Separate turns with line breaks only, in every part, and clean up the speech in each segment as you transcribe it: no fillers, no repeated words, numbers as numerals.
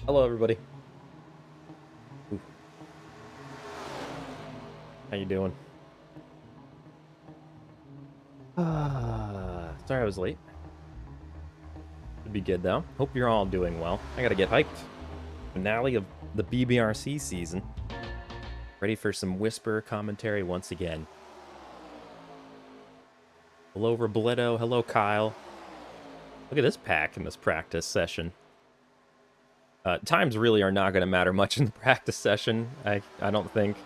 Hello, everybody. Ooh. How you doing? Sorry I was late. Should be good, though. Hope you're all doing well. I gotta get hyped. Finale of the BBRC season. Ready for some whisper commentary once again. Hello, Robledo. Hello, Kyle. Look at this pack in this practice session. Times really are not going to matter much in the practice session, I don't think.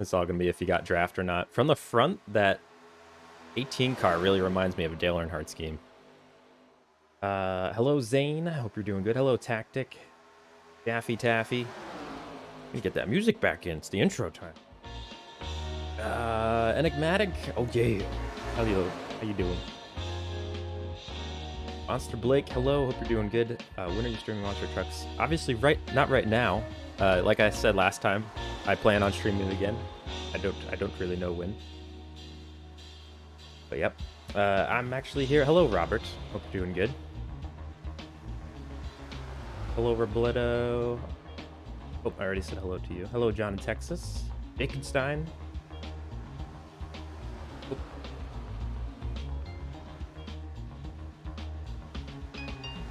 It's all going to be if you got draft or not. From the front, that 18 car really reminds me of a Dale Earnhardt scheme. Hello, Zane. I hope you're doing good. Hello, Tactic. Daffy Taffy. Let me get that music back in. It's the intro time. Enigmatic. Oh, yeah. How you doing? Monster Blake, hello. Hope you're doing good. When are you streaming Monster Trucks? Obviously, not right now. Like I said last time, I plan on streaming it again. I don't really know when. But yep, I'm actually here. Hello, Robert. Hope you're doing good. Hello, Robledo. Oh, I already said hello to you. Hello, John in Texas. Baconstein. Oh.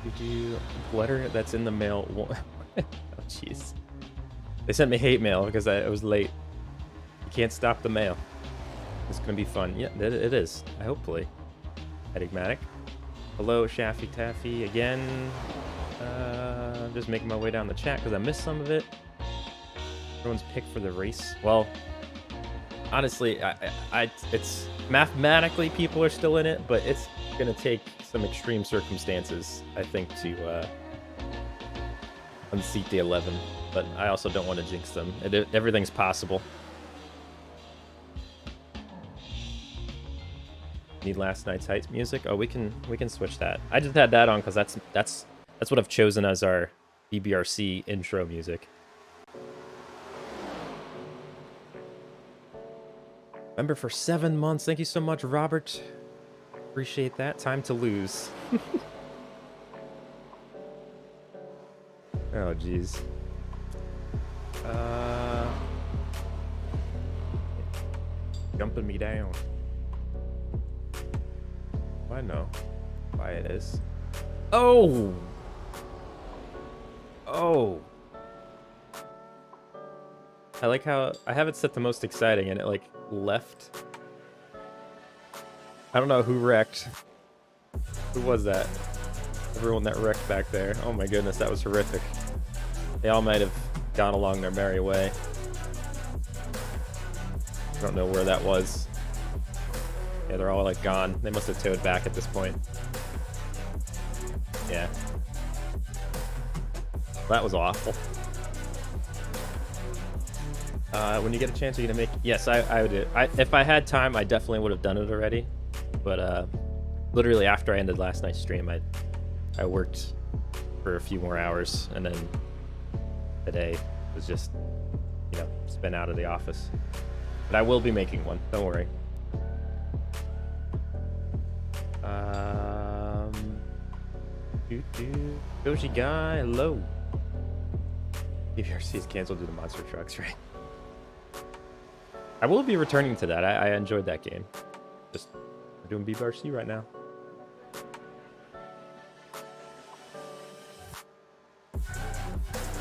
Did you letter that's in the mail? Oh, jeez. They sent me hate mail because I was late. You can't stop the mail. It's gonna be fun. Yeah, it is. Hopefully. Enigmatic. Hello, Shaffy Taffy again. I'm just making my way down the chat because I missed some of it. Everyone's pick for the race. Well, honestly, it's mathematically people are still in it, but it's gonna take some extreme circumstances, I think, to unseat the 11. But I also don't want to jinx them. Everything's possible. Need last night's Heights music? Oh, we can switch that. I just had that on because that's what I've chosen as our BBRC intro music. Member for 7 months. Thank you so much, Robert. Appreciate that. Time to lose. Oh, jeez. Jumping me down. I know why it is. Oh! Oh! I like how I have it set to most exciting and it like left. I don't know who wrecked. Who was that? Everyone that wrecked back there. Oh my goodness, that was horrific. They all might have gone along their merry way. I don't know where that was. Yeah, they're all like gone. They must have towed back at this point. Yeah. That was awful. When you get a chance, are you gonna make? Yes, I would. If I had time, I definitely would have done it already. But literally after I ended last night's stream, I worked for a few more hours, and then today was just, you know, spent out of the office. But I will be making one. Don't worry. Doji guy, hello. BBRC is canceled due to monster trucks, right? I will be returning to that. I enjoyed that game. Just we're doing BBRC right now.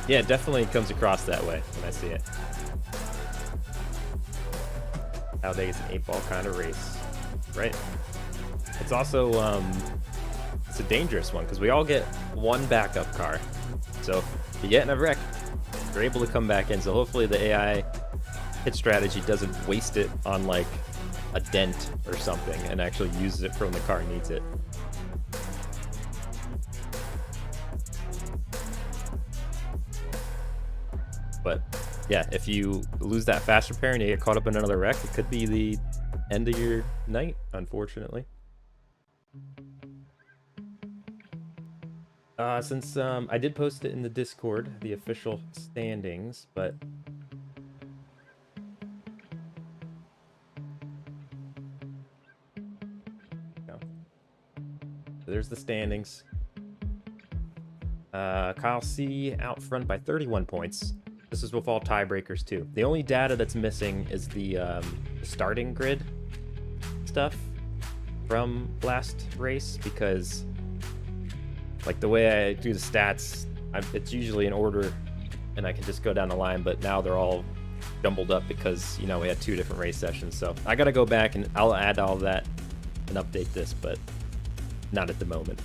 Yeah, it definitely comes across that way when I see it. Talladega is an 8-ball kind of race, right? It's also it's a dangerous one because we all get one backup car. So if you get in a wreck, you're able to come back in. So hopefully the AI hit strategy doesn't waste it on like a dent or something and actually uses it for when the car needs it. But yeah, if you lose that fast repair and you get caught up in another wreck, it could be the end of your night, unfortunately. Since I did post it in the Discord, the official standings, but no. So there's the standings. Kyle C out front by 31 points. This is with all tiebreakers too. The only data that's missing is the starting grid stuff from last race, because like the way I do the stats, it's usually in order and I can just go down the line, but now they're all jumbled up because, you know, we had 2 different race sessions. So I gotta go back and I'll add all that and update this, but not at the moment.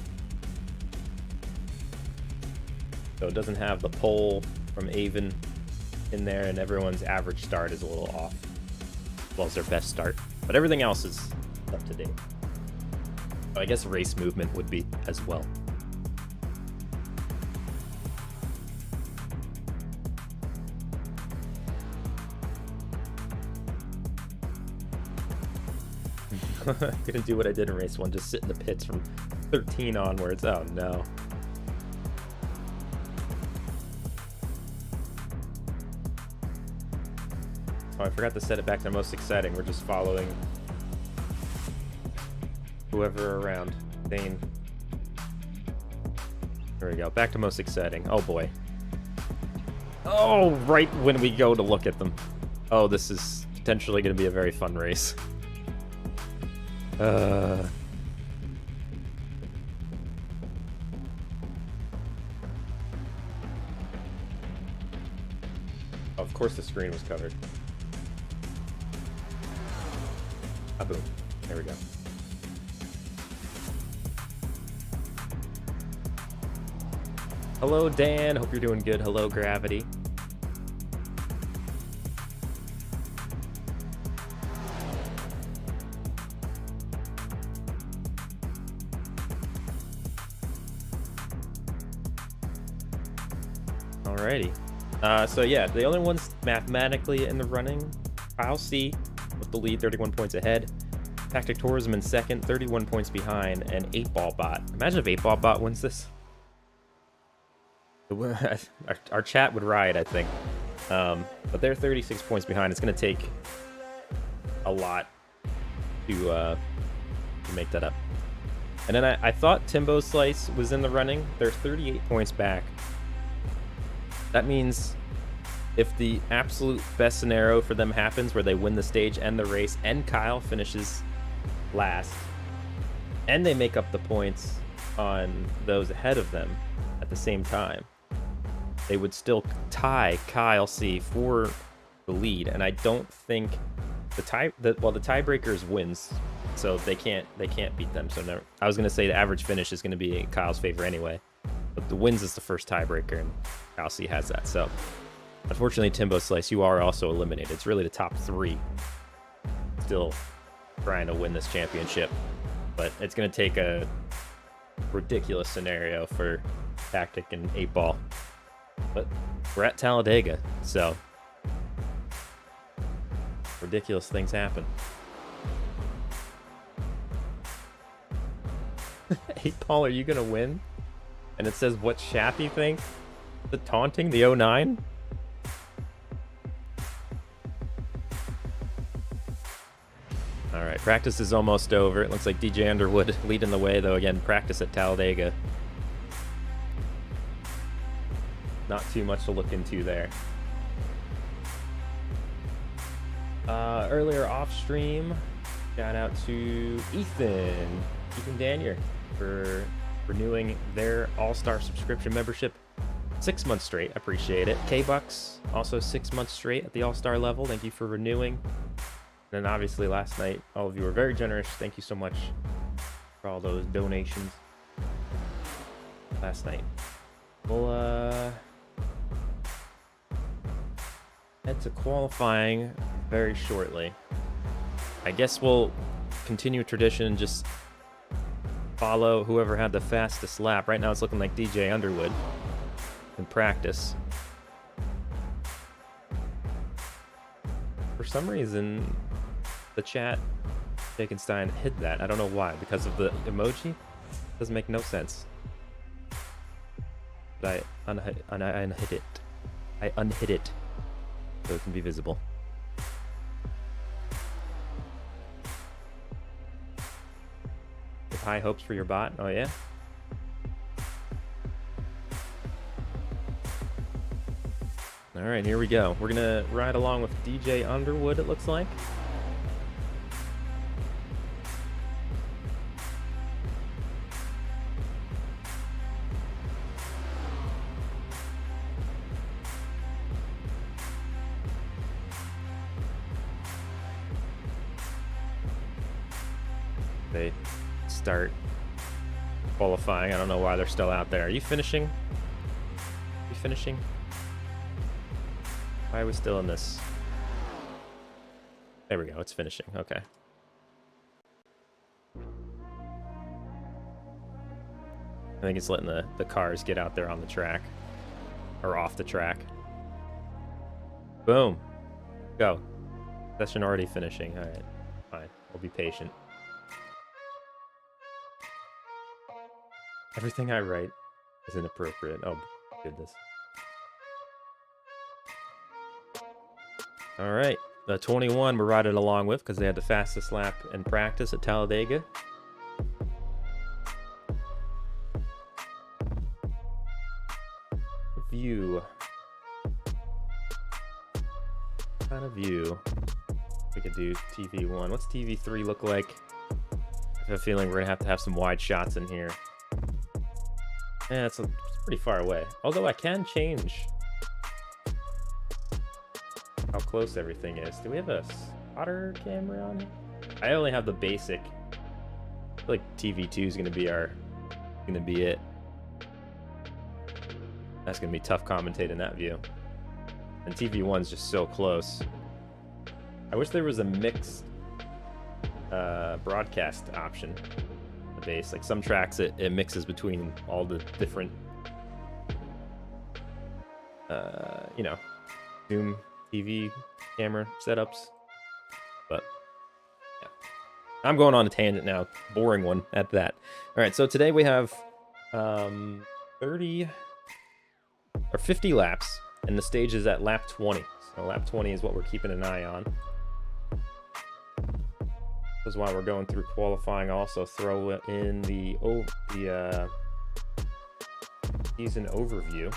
So it doesn't have the pole from Avon in there, and everyone's average start is a little off, as well as their best start. But everything else is up to date. So I guess race movement would be as well. Gonna do what I did in race 1, just sit in the pits from 13 onwards. Oh no. Oh, I forgot to set it back to most exciting. We're just following whoever around. Dane. There we go. Back to most exciting. Oh boy. Oh, right when we go to look at them. Oh, this is potentially going to be a very fun race. Of course the screen was covered. Ah, boom. There we go. Hello, Dan. Hope you're doing good. Hello, Gravity. Alrighty. So yeah, the only ones mathematically in the running, Kyle C with the lead, 31 points ahead. Tactic Tourism in second, 31 points behind, and 8-Ball Bot. Imagine if 8-Ball Bot wins this. Our chat would riot, I think. But they're 36 points behind. It's going to take a lot to make that up. And then I thought Timbo Slice was in the running. They're 38 points back. That means if the absolute best scenario for them happens, where they win the stage and the race, and Kyle finishes last, and they make up the points on those ahead of them at the same time, they would still tie Kyle C for the lead. And I don't think the tiebreakers wins, so they can't beat them. So never, I was gonna say the average finish is gonna be in Kyle's favor anyway, but the wins is the first tiebreaker, and Kyle C has that. So unfortunately, Timbo Slice, you are also eliminated. It's really the top 3 still trying to win this championship, but it's going to take a ridiculous scenario for Tactic and 8-Ball. But we're at Talladega, so ridiculous things happen. 8-Ball, are you going to win? And it says, what Shappy think? The taunting, the 09? All right, practice is almost over. It looks like DJ Underwood leading the way, though. Again, practice at Talladega. Not too much to look into there. Earlier off stream, shout out to Ethan Danier for renewing their All-Star subscription membership 6 months straight. Appreciate it. K-Bucks also 6 months straight at the All-Star level. Thank you for renewing. And then obviously last night, all of you were very generous. Thank you so much for all those donations last night. We'll head to qualifying very shortly. I guess we'll continue tradition and just follow whoever had the fastest lap. Right now it's looking like DJ Underwood in practice. For some reason, the chat, Jakenstein, hid that. I don't know why. Because of the emoji? Doesn't make no sense. But I unhid it. I unhid it so it can be visible. With high hopes for your bot? Oh yeah? All right, here we go. We're gonna ride along with DJ Underwood, it looks like. They start qualifying. I don't know why they're still out there. Are you finishing? Are you finishing? Why are we still in this? There we go. It's finishing. Okay. I think it's letting the cars get out there on the track. Or off the track. Boom. Go. Session already finishing. All right. Fine. We'll be patient. Everything I write is inappropriate. Oh, goodness. All right. The 21 we're riding along with because they had the fastest lap in practice at Talladega. View. Kind of view. We could do TV1. What's TV3 look like? I have a feeling we're going to have some wide shots in here. Yeah, it's pretty far away. Although I can change how close everything is. Do we have a spotter camera on here? I only have the basic. I feel like TV2 is gonna be it. That's gonna be tough commentating that view. And TV1's just so close. I wish there was a mixed broadcast option. The base, like some tracks it mixes between all the different you know, Zoom TV camera setups, but yeah, I'm going on a tangent now, boring one at that. All right, so today we have 30 or 50 laps, and the stage is at lap 20. So lap 20 is what we're keeping an eye on. This is why we're going through qualifying. Also throw in the season overview.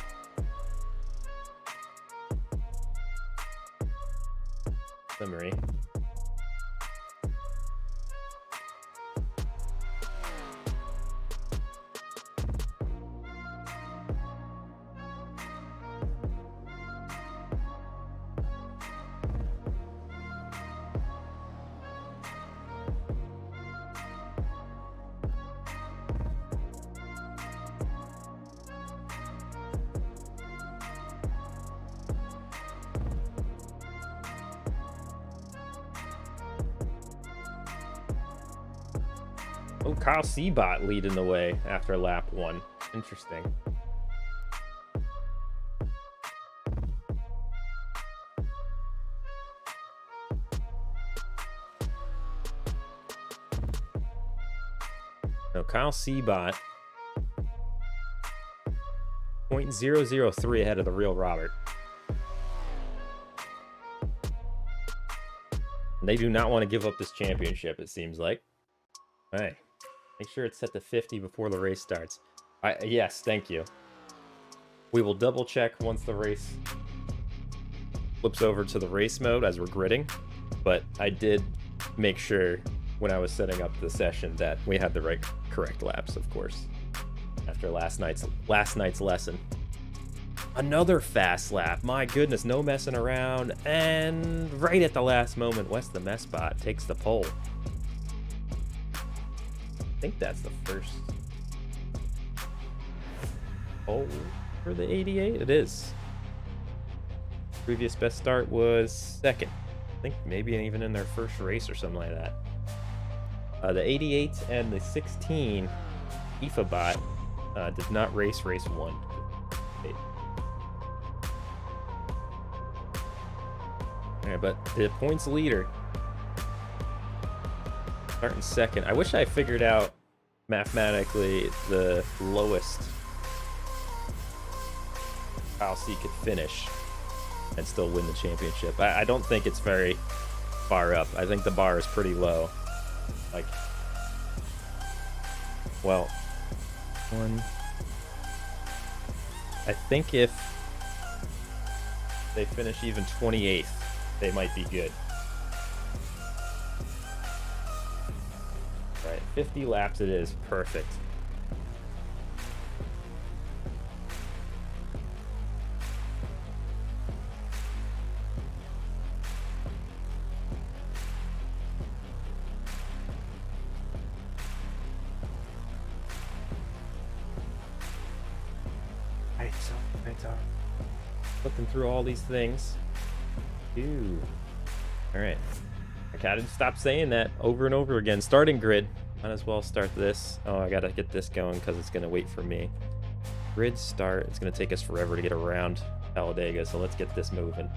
Summary. Oh, Kyle Seabot leading the way after lap 1. Interesting. No, Kyle Seabot 0.003 ahead of the real Robert. And they do not want to give up this championship, it seems like. Hey. Make sure it's set to 50 before the race starts. Yes, thank you. We will double check once the race flips over to the race mode as we're gridding. But I did make sure when I was setting up the session that we had the correct laps, of course. After last night's lesson. Another fast lap. My goodness, no messing around. And right at the last moment, Wes the Messbot takes the pole. I think that's the first pole for the 88. It is. Previous best start was second. I think maybe even in their first race or something like that. The 88 and the 16 IFA bot did not race 1. Alright, but the points leader starting second. I wish I figured out mathematically the lowest Kyle C could finish and still win the championship. I don't think it's very far up. I think the bar is pretty low. Like, well, I think if they finish even 28th, they might be good. All right, 50 laps it is. Perfect. Looking through all these things. Ooh. All right. I gotta stop saying that over and over again. Starting grid. Might as well start this. Oh, I gotta get this going because it's gonna wait for me. Grid start. It's gonna take us forever to get around Talladega, so let's get this moving.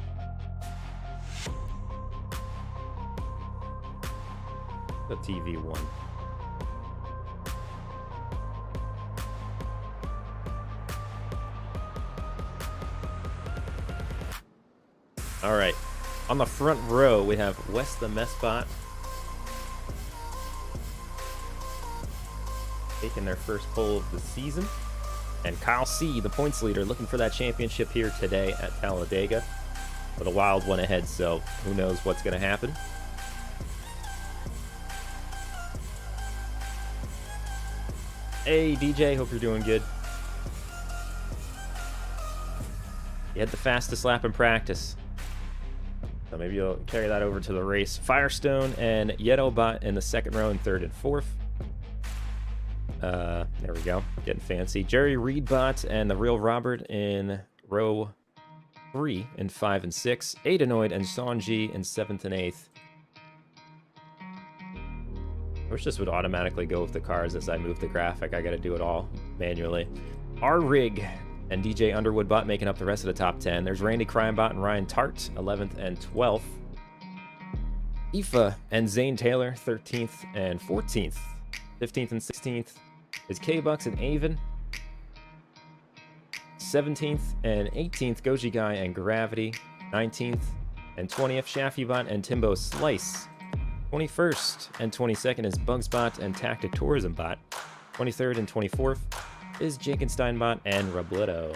The TV1. All right, on the front row, we have Wes the Messbot taking their first pole of the season. And Kyle C., the points leader, looking for that championship here today at Talladega. With a wild one ahead, so who knows what's going to happen. Hey, DJ, hope you're doing good. You had the fastest lap in practice. So maybe you'll carry that over to the race. Firestone and Yedobot in the second row and third and fourth. There we go. Getting fancy. Jerry Reedbot and the Real Robert in row 3 and 5 and 6. Aidenoid and Sanji in 7th and 8th. I wish this would automatically go with the cars as I move the graphic. I gotta do it all manually. R-Rig and DJ Underwood Bot making up the rest of the top 10. There's Randy Crimebot and Ryan Tart, 11th and 12th. Aoife and Zane Taylor, 13th and 14th. 15th and 16th is K-Bucks and Avon. 17th and 18th, Goji Guy and Gravity. 19th and 20th, Shaffybot and Timbo Slice. 21st and 22nd is Bugsbot and Tactic Tourism Bot. 23rd and 24th is Jakensteinbot and Robledo.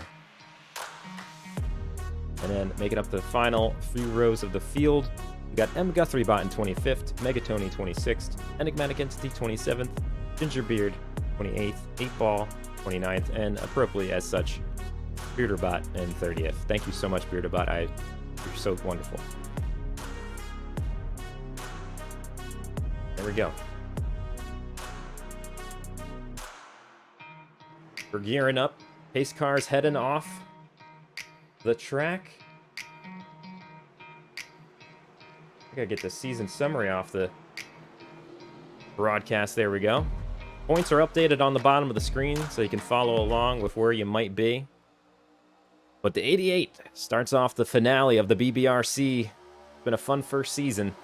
And then making up the final few rows of the field, we got M. GuthrieBot in 25th, Megatony 26th, Enigmatic Entity 27th, Gingerbeard 28th, 8Ball 29th, and appropriately as such, Bearderbot in 30th. Thank you so much, Bearderbot. You're so wonderful. There we go. We're gearing up. Pace cars heading off the track. I gotta get the season summary off the broadcast. There we go. Points are updated on the bottom of the screen so you can follow along with where you might be. But the 88 starts off the finale of the BBRC. It's been a fun first season.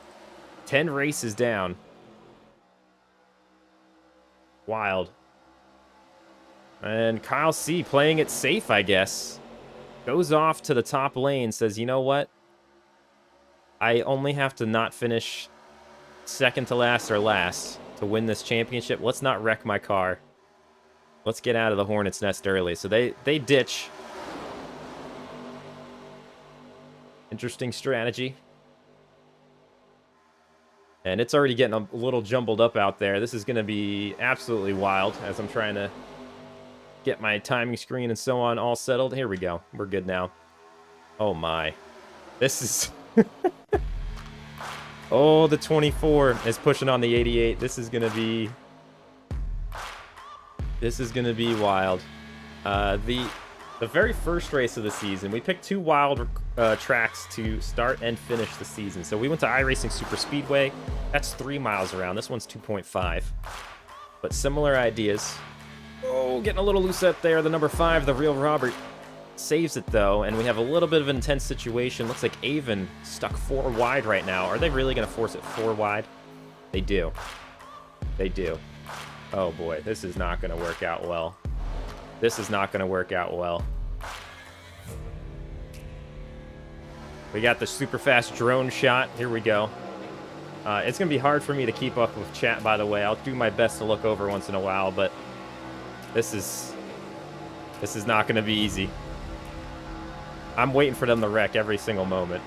10 races down. Wild. And Kyle C. playing it safe, I guess. Goes off to the top lane, says, you know what? I only have to not finish second to last or last to win this championship. Let's not wreck my car. Let's get out of the Hornet's Nest early. So they ditch. Interesting strategy. And it's already getting a little jumbled up out there. This is going to be absolutely wild as I'm trying to get my timing screen and so on all settled. Here we go. We're good now. Oh my. This is... Oh, the 24 is pushing on the 88. This is going to be wild. The very first race of the season, we picked two wild tracks to start and finish the season. So we went to iRacing Superspeedway. That's 3 miles around. This one's 2.5. But similar ideas. Oh, getting a little loose up there. The number 5, the Real Robert, saves it though, and we have a little bit of an intense situation. Looks like Avon stuck 4 wide right now. Are they really going to force it 4 wide? They do. They do. Oh boy, this is not going to work out well. This is not going to work out well. We got the super fast drone shot. Here we go. It's going to be hard for me to keep up with chat, by the way. I'll do my best to look over once in a while, but this is not going to be easy. I'm waiting for them to wreck every single moment.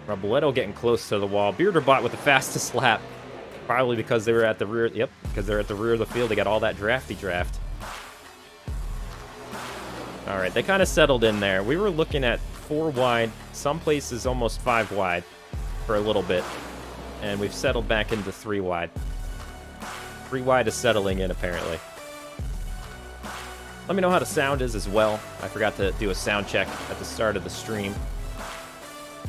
Robledo getting close to the wall. Bearderbot with the fastest lap. Probably because they were at the rear. Yep, because they're at the rear of the field. They got all that drafty draft. All right, they kind of settled in there. We were looking at 4 wide, some places almost 5 wide for a little bit. And we've settled back into 3 wide. 3 wide is settling in, apparently. Let me know how the sound is as well. I forgot to do a sound check at the start of the stream.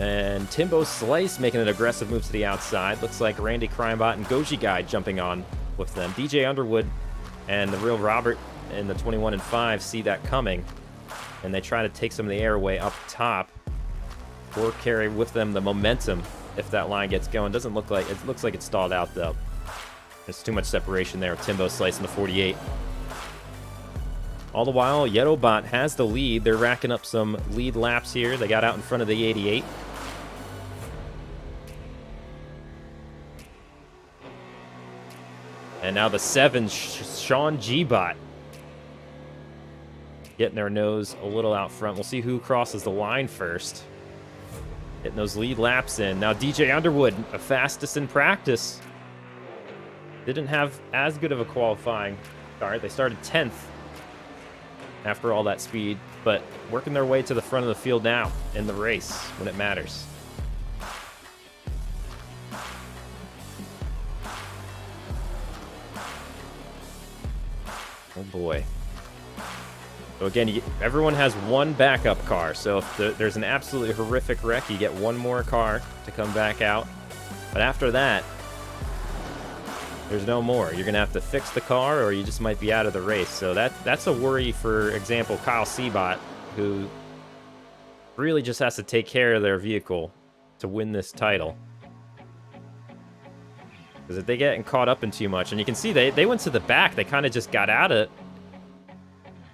And Timbo Slice making an aggressive move to the outside. Looks like Randy Crimebot and Goji Guy jumping on with them. DJ Underwood and the real Robert in the 21 and 5 see that coming. And they try to take some of the air away up top. Or carry with them the momentum if that line gets going. Doesn't look like it. Looks like it's stalled out though. There's too much separation there with Timbo Slice in the 48. All the while, Yetobot has the lead. They're racking up some lead laps here. They got out in front of the 88. And now the 7, Sean G-Bot. Getting their nose a little out front. We'll see who crosses the line first. Getting those lead laps in. Now DJ Underwood, the fastest in practice. Didn't have as good of a qualifying start. They started 10th after all that speed, but working their way to the front of the field now in the race when it matters. Oh boy. So again, everyone has 1 backup car, so if there's an absolutely horrific wreck, you get 1 more car to come back out. But after that, there's no more. You're going to have to fix the car, or you just might be out of the race. So that's a worry, for example, Kyle Seabot, who really just has to take care of their vehicle to win this title. Because if they get caught up in too much, and you can see they went to the back, they kind of just got out of it.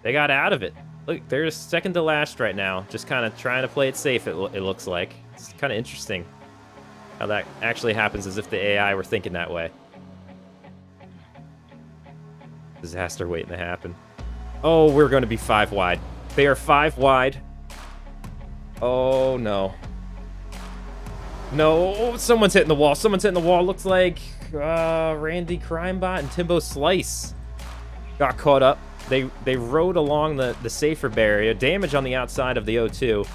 They got out of it. Look, they're second to last right now, just kind of trying to play it safe, it looks like. It's kind of interesting how that actually happens, as if the AI were thinking that way. Disaster waiting to happen. Oh, we're going to be 5 wide. They are 5 wide. Oh, no. No, someone's hitting the wall. Someone's hitting the wall. Looks like Randy Crimebot and Timbo Slice got caught up. They rode along the safer barrier. Damage on the outside of the O2.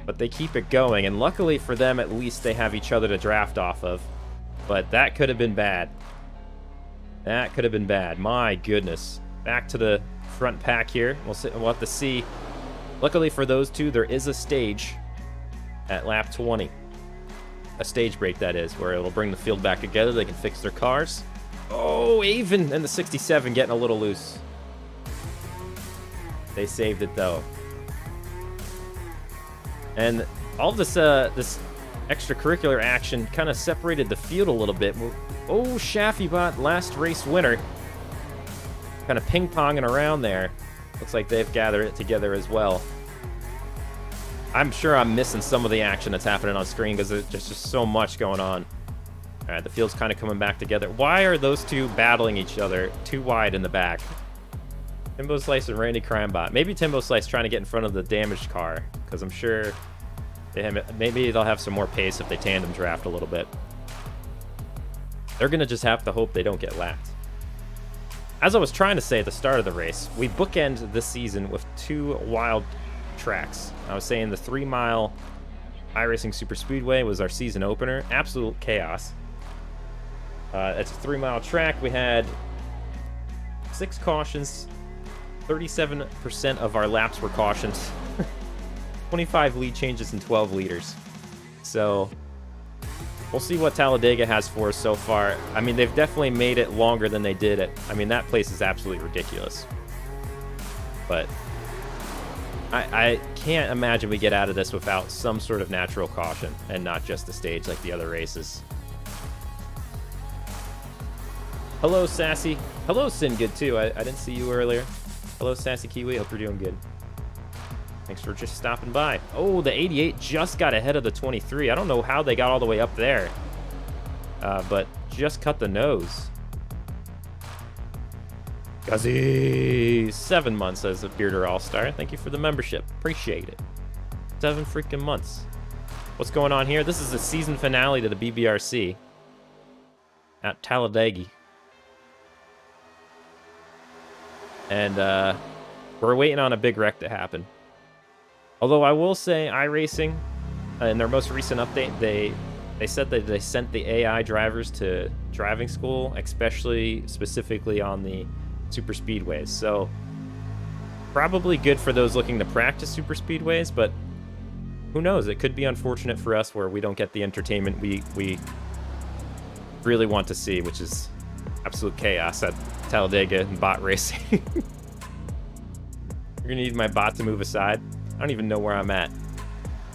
But they keep it going. And luckily for them, at least they have each other to draft off of. But that could have been bad. That could have been bad. My goodness. Back to the front pack here. We'll have to see. Luckily for those two, there is a stage at lap 20. A stage break, that is, where it'll bring the field back together. They can fix their cars. Oh, Avon and the 67 getting a little loose. They saved it, though. And all of this this extracurricular action kind of separated the field a little bit. Oh, Shaffybot, last race winner. Kind of ping-ponging around there. Looks like they've gathered it together as well. I'm sure I'm missing some of the action that's happening on screen because there's just so much going on. All right, the field's kind of coming back together. Why are those two battling each other 2 wide in the back? Timbo Slice and Randy Crimebot. Maybe Timbo Slice trying to get in front of the damaged car, because I'm sure maybe they'll have some more pace if they tandem draft a little bit. They're going to just have to hope they don't get lapped. As I was trying to say at the start of the race, we bookend this season with 2 wild tracks. I was saying the 3-mile iRacing Superspeedway was our season opener. Absolute chaos. It's a 3-mile track. We had 6 cautions. 37% of our laps were cautions. 25 lead changes and 12 leaders. So we'll see what Talladega has for us so far. I mean, they've definitely made it longer than they did it. I mean, that place is absolutely ridiculous. But I can't imagine we get out of this without some sort of natural caution and not just the stage like the other races. Hello, Sassy. Hello, Sin Good, too. I didn't see you earlier. Hello, Sassy Kiwi. Hope you're doing good. Thanks for just stopping by. Oh, the 88 just got ahead of the 23. I don't know how they got all the way up there, but just cut the nose. Guzzy, 7 months as a Bearder All-Star. Thank you for the membership. Appreciate it. 7 freaking months. What's going on here? This is the season finale to the BBRC at Talladega. And we're waiting on a big wreck to happen. Although I will say iRacing, in their most recent update, they said that they sent the AI drivers to driving school, specifically on the Superspeedways. So probably good for those looking to practice Superspeedways, but who knows? It could be unfortunate for us where we don't get the entertainment we really want to see, which is absolute chaos at Talladega and bot racing. You're gonna need my bot to move aside. I don't even know where I'm at.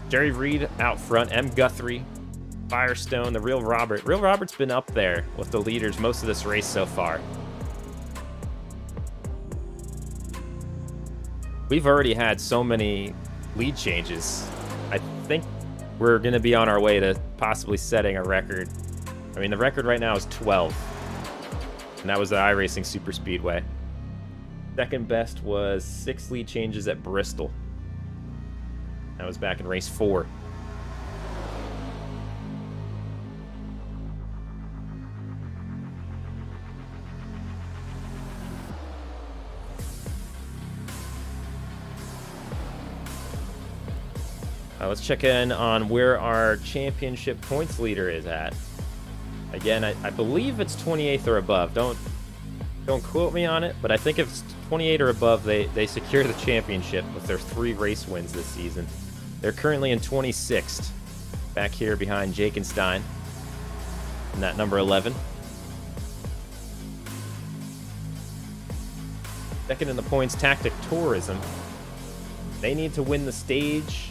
Jerry Reed out front, M. Guthrie, Firestone, the Real Robert. Real Robert's been up there with the leaders most of this race so far. We've already had so many lead changes. I think we're going to be on our way to possibly setting a record. I mean, the record right now is 12. And that was the iRacing Superspeedway. Second best was 6 lead changes at Bristol. That was back in race 4. Let's check in on where our championship points leader is at. Again, I believe it's 28th or above. Don't quote me on it, but I think if it's 28 or above, they secure the championship with their 3 race wins this season. They're currently in 26th, back here behind Jake and Stein, and that number 11. Second in the points, Tactic Tourism. They need to win the stage.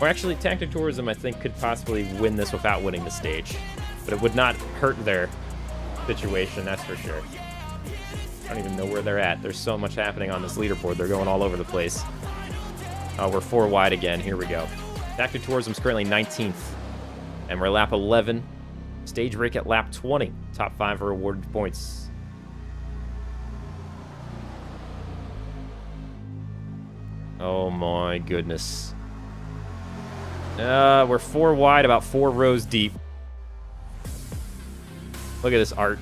Or actually, Tactic Tourism, I think, could possibly win this without winning the stage. But it would not hurt their situation, that's for sure. I don't even know where they're at. There's so much happening on this leaderboard. They're going all over the place. We're 4 wide again. Here we go. Tactic Tourism's currently 19th. And we're lap 11. Stage break at lap 20. Top 5 are awarded points. Oh my goodness. We're 4 wide, about 4 rows deep. Look at this art.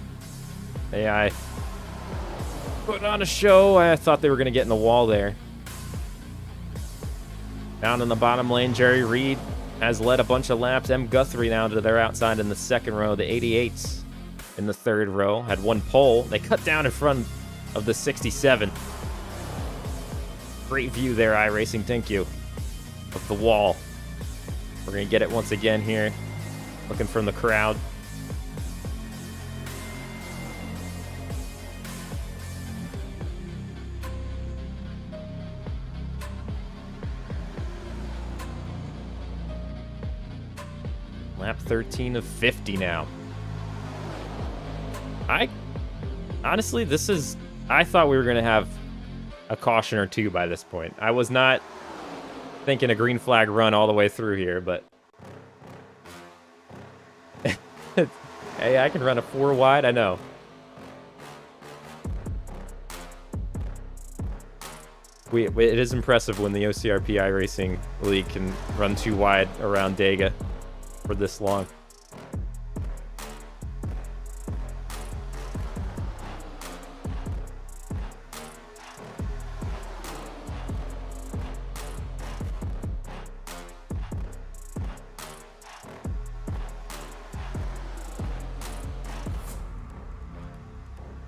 AI putting on a show. I thought they were going to get in the wall there. Down in the bottom lane, Jerry Reed has led a bunch of laps. M. Guthrie now to their outside in the second row. The 88s in the third row had 1 pole. They cut down in front of the 67. Great view there, iRacing. Thank you. Of the wall. We're going to get it once again here. Looking from the crowd. Lap 13 of 50 now. Honestly, I thought we were going to have a caution or 2 by this point. I was not thinking a green flag run all the way through here, but hey, I can run a 4 wide, I know. It is impressive when the OCRP iRacing League can run 2 wide around Dega for this long.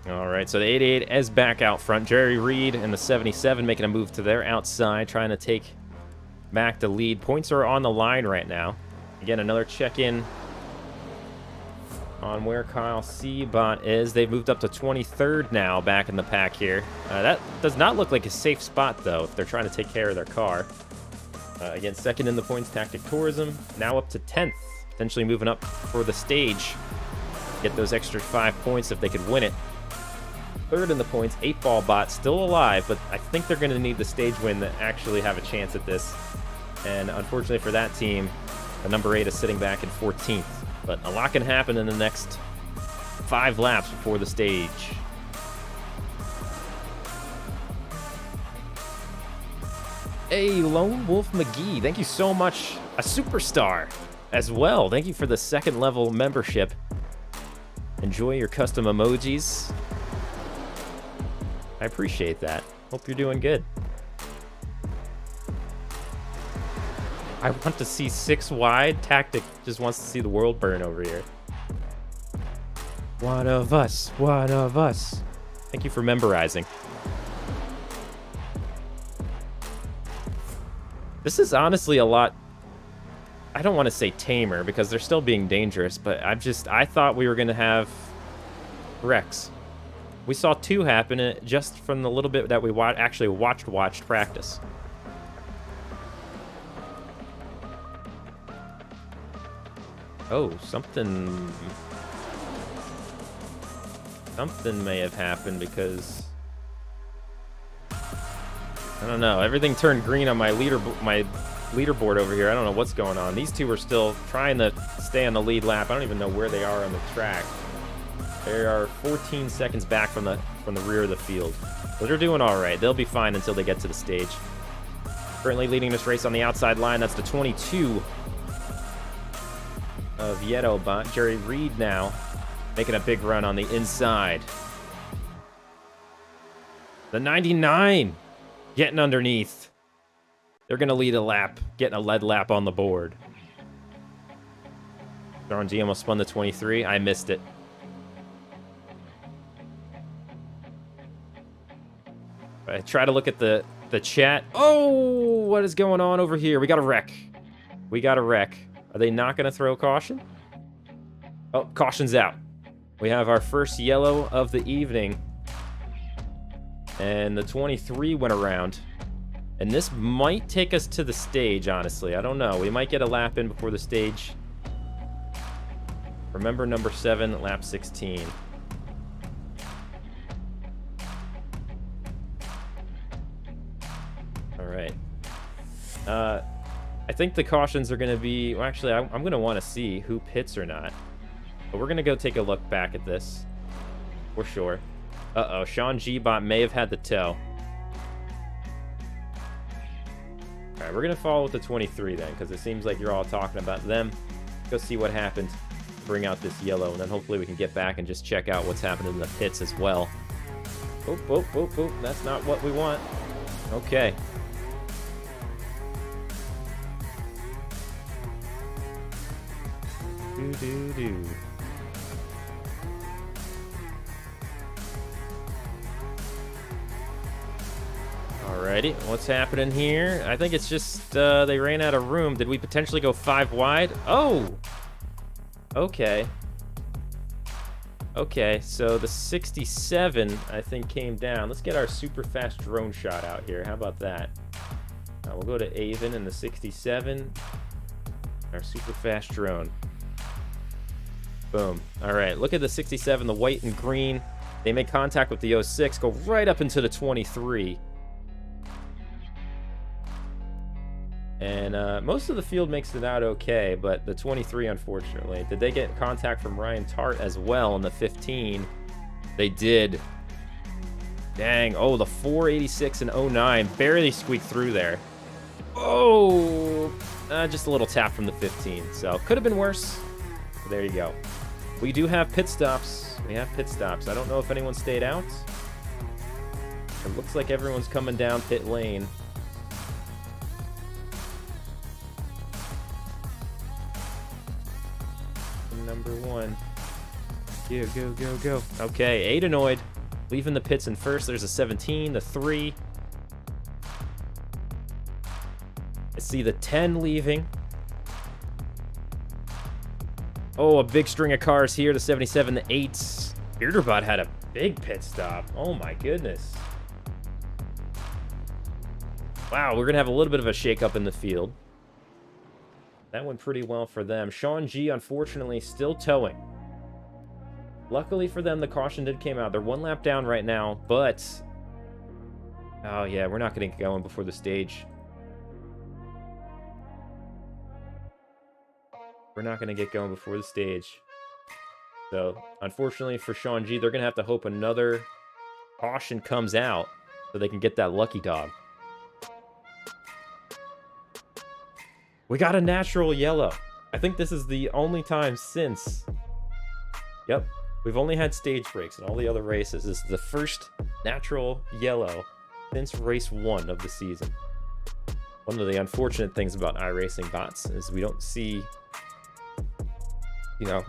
All right, so the 88 is back out front. Jerry Reed and the 77 making a move to their outside, trying to take back the lead. Points are on the line right now. Again, another check-in on where Kyle Seabot is. They've moved up to 23rd now, back in the pack here. That does not look like a safe spot, though, if they're trying to take care of their car. Again, second in the points, Tactic Tourism. Now up to 10th, potentially moving up for the stage. Get those extra 5 points if they could win it. Third in the points, 8-Ball Bot, still alive, but I think they're going to need the stage win to actually have a chance at this. And unfortunately for that team, the number 8 is sitting back in 14th. But a lot can happen in the next 5 laps before the stage. Hey, Lone Wolf McGee, thank you so much. A superstar as well. Thank you for the 2nd level membership. Enjoy your custom emojis. I appreciate that. Hope you're doing good. I want to see 6 wide. Tactic just wants to see the world burn over here. One of us. One of us. Thank you for memorizing. This is honestly a lot, I don't want to say tamer because they're still being dangerous, but I thought we were going to have wrecks. We saw 2 happen just from the little bit that we actually watched practice. Oh, something may have happened because I don't know. Everything turned green on my leaderboard over here. I don't know what's going on. These 2 are still trying to stay on the lead lap. I don't even know where they are on the track. They are 14 seconds back from the rear of the field. But they're doing all right. They'll be fine until they get to the stage. Currently leading this race on the outside line. That's the 22 of Yetobot. Jerry Reed now making a big run on the inside. The 99 getting underneath. They're going to lead a lap, getting a lead lap on the board. Sean G almost spun the 23. I missed it. I try to look at the chat. Oh, what is going on over here? We got a wreck. We got a wreck. Are they not going to throw caution? Oh, caution's out. We have our first yellow of the evening. And the 23 went around. And this might take us to the stage, honestly. I don't know. We might get a lap in before the stage. Remember number 7, lap 16. All right. I think the cautions are going to be... Well, actually, I'm going to want to see who pits or not. But we're going to go take a look back at this. For sure. Uh-oh, Sean G-Bot may have had the tow. All right, we're going to follow with the 23 then, because it seems like you're all talking about them. Go see what happened. Bring out this yellow, and then hopefully we can get back and just check out what's happening in the pits as well. Oh, oh, oh, oh, that's not what we want. Okay. Do-do-do. Alrighty, what's happening here? I think it's just they ran out of room. Did we potentially go 5 wide? Oh! Okay. Okay, so the 67, I think, came down. Let's get our super fast drone shot out here. How about that? We'll go to Avon in the 67. Our super fast drone. Boom. All right, look at the 67, the white and green. They make contact with the 06, go right up into the 23. And most of the field makes it out okay, but the 23, unfortunately. Did they get contact from Ryan Tart as well in the 15? They did. Dang. Oh, the 486 and 09 barely squeaked through there. Oh, just a little tap from the 15. So could have been worse. There you go. We do have pit stops. We have pit stops. I don't know if anyone stayed out. It looks like everyone's coming down pit lane. Number 1. Go, go, go, go. Okay, Adenoid leaving the pits in first. There's a 17, the 3. I see the 10 leaving. Oh, a big string of cars here. The 77, the 8s. Bearderbot had a big pit stop. Oh my goodness. Wow, we're going to have a little bit of a shakeup in the field. That went pretty well for them. Sean G, unfortunately, still towing. Luckily for them, the caution did come out. They're 1 lap down right now, but... Oh, yeah, we're not going to get going before the stage. We're not going to get going before the stage. So, unfortunately for Sean G, they're going to have to hope another caution comes out so they can get that lucky dog. We got a natural yellow. I think this is the only time since... Yep. We've only had stage breaks in all the other races. This is the first natural yellow since race 1 of the season. One of the unfortunate things about iRacing bots is we don't see, you know,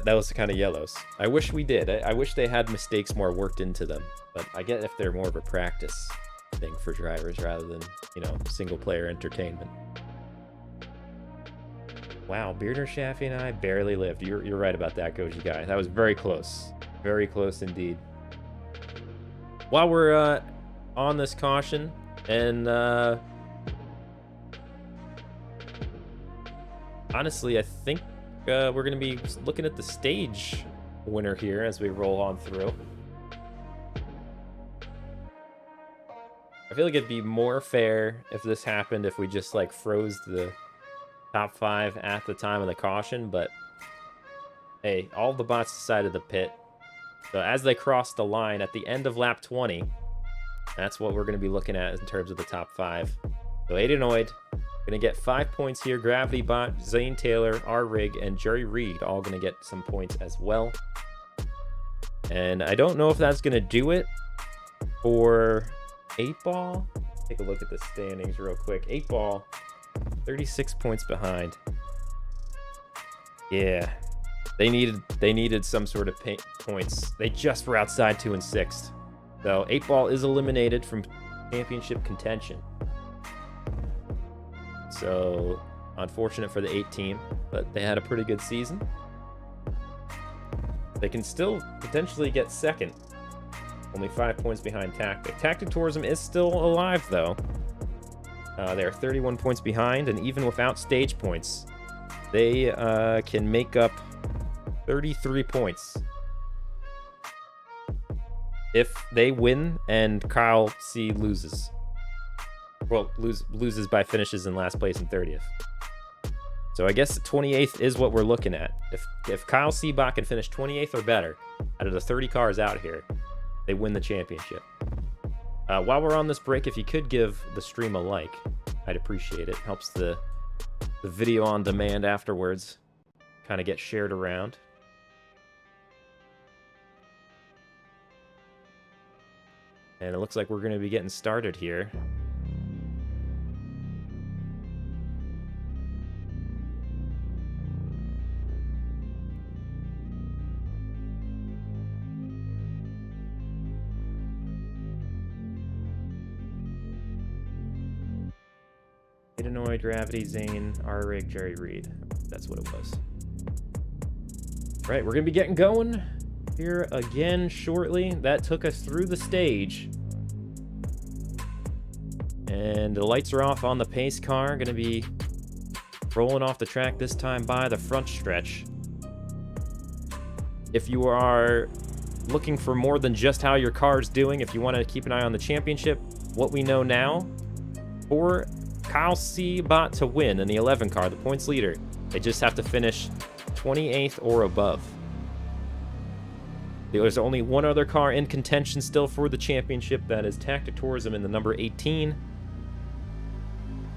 those kind of yellows. I wish we did. I wish they had mistakes more worked into them. But I get if they're more of a practice thing for drivers rather than, you know, single player entertainment. Wow, Bearder, Shaffy, and I barely lived. You're right about that, Goji guy. That was very close. Very close indeed. While we're on this caution, and honestly, I think we're going to be looking at the stage winner here as we roll on through. I feel like it'd be more fair if this happened if we just like froze the top 5 at the time of the caution, but hey, all the bots decided to pit. So as they cross the line at the end of lap 20, that's what we're going to be looking at in terms of the top 5. So Aidenoid going to get 5 points here. Gravity Bot, Zane Taylor, R-Rig, and Jerry Reed all going to get some points as well. And I don't know if that's going to do it for 8-Ball. Take a look at the standings real quick. 8-Ball, 36 points behind. Yeah, they needed some sort of points. They just were outside 2 and 6th. So 8-Ball is eliminated from championship contention. So unfortunate for the 8 team, but they had a pretty good season. They can still potentially get second. Only 5 points behind Tactic. Tactic Tourism is still alive, though. They're 31 points behind, and even without stage points, they can make up 33 points. If they win and Kyle C loses. Well, loses by finishes in last place and 30th. So I guess 28th is what we're looking at. If Kyle Seabach can finish 28th or better out of the 30 cars out here, they win the championship. While we're on this break, if you could give the stream a like, I'd appreciate it. Helps the video on demand afterwards kind of get shared around. And it looks like we're going to be getting started here. Aidenoid, Gravity, Zane, R-Rig, Jerry Reed. That's what it was. Right, we're going to be getting going here again shortly. That took us through the stage. And the lights are off on the pace car. Going to be rolling off the track this time by the front stretch. If you are looking for more than just how your car is doing, if you want to keep an eye on the championship, what we know now, for Kyle C. Bot to win in the 11 car, the points leader, they just have to finish 28th or above. There's only one other car in contention still for the championship. That is Tactic Tourism in the number 18.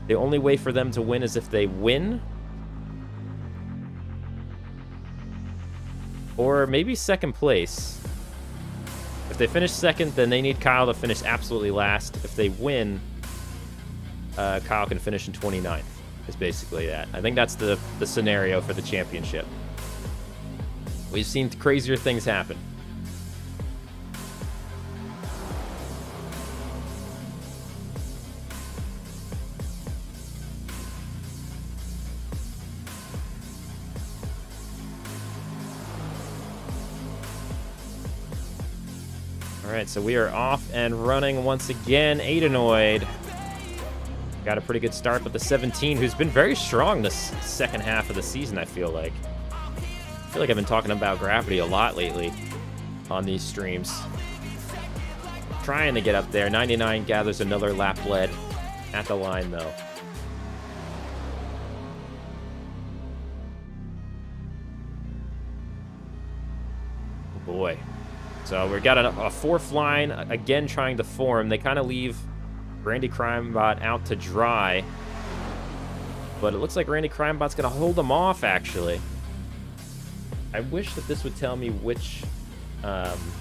The only way for them to win is if they win. Or maybe second place. If they finish second, then they need Kyle to finish absolutely last. If they win, Kyle can finish in 29th. Is basically that. I think that's the scenario for the championship. We've seen crazier things happen. All right, so we are off and running once again. Aidenoid got a pretty good start with the 17, who's been very strong this second half of the season, I feel like. I feel like I've been talking about Gravity a lot lately on these streams. Trying to get up there. 99 gathers another lap lead at the line, though. Oh boy. So we've got a fourth line, again trying to form. They kind of leave Brandy Crimebot out to dry. But it looks like Randy Crimebot's going to hold him off, actually. I wish that this would tell me which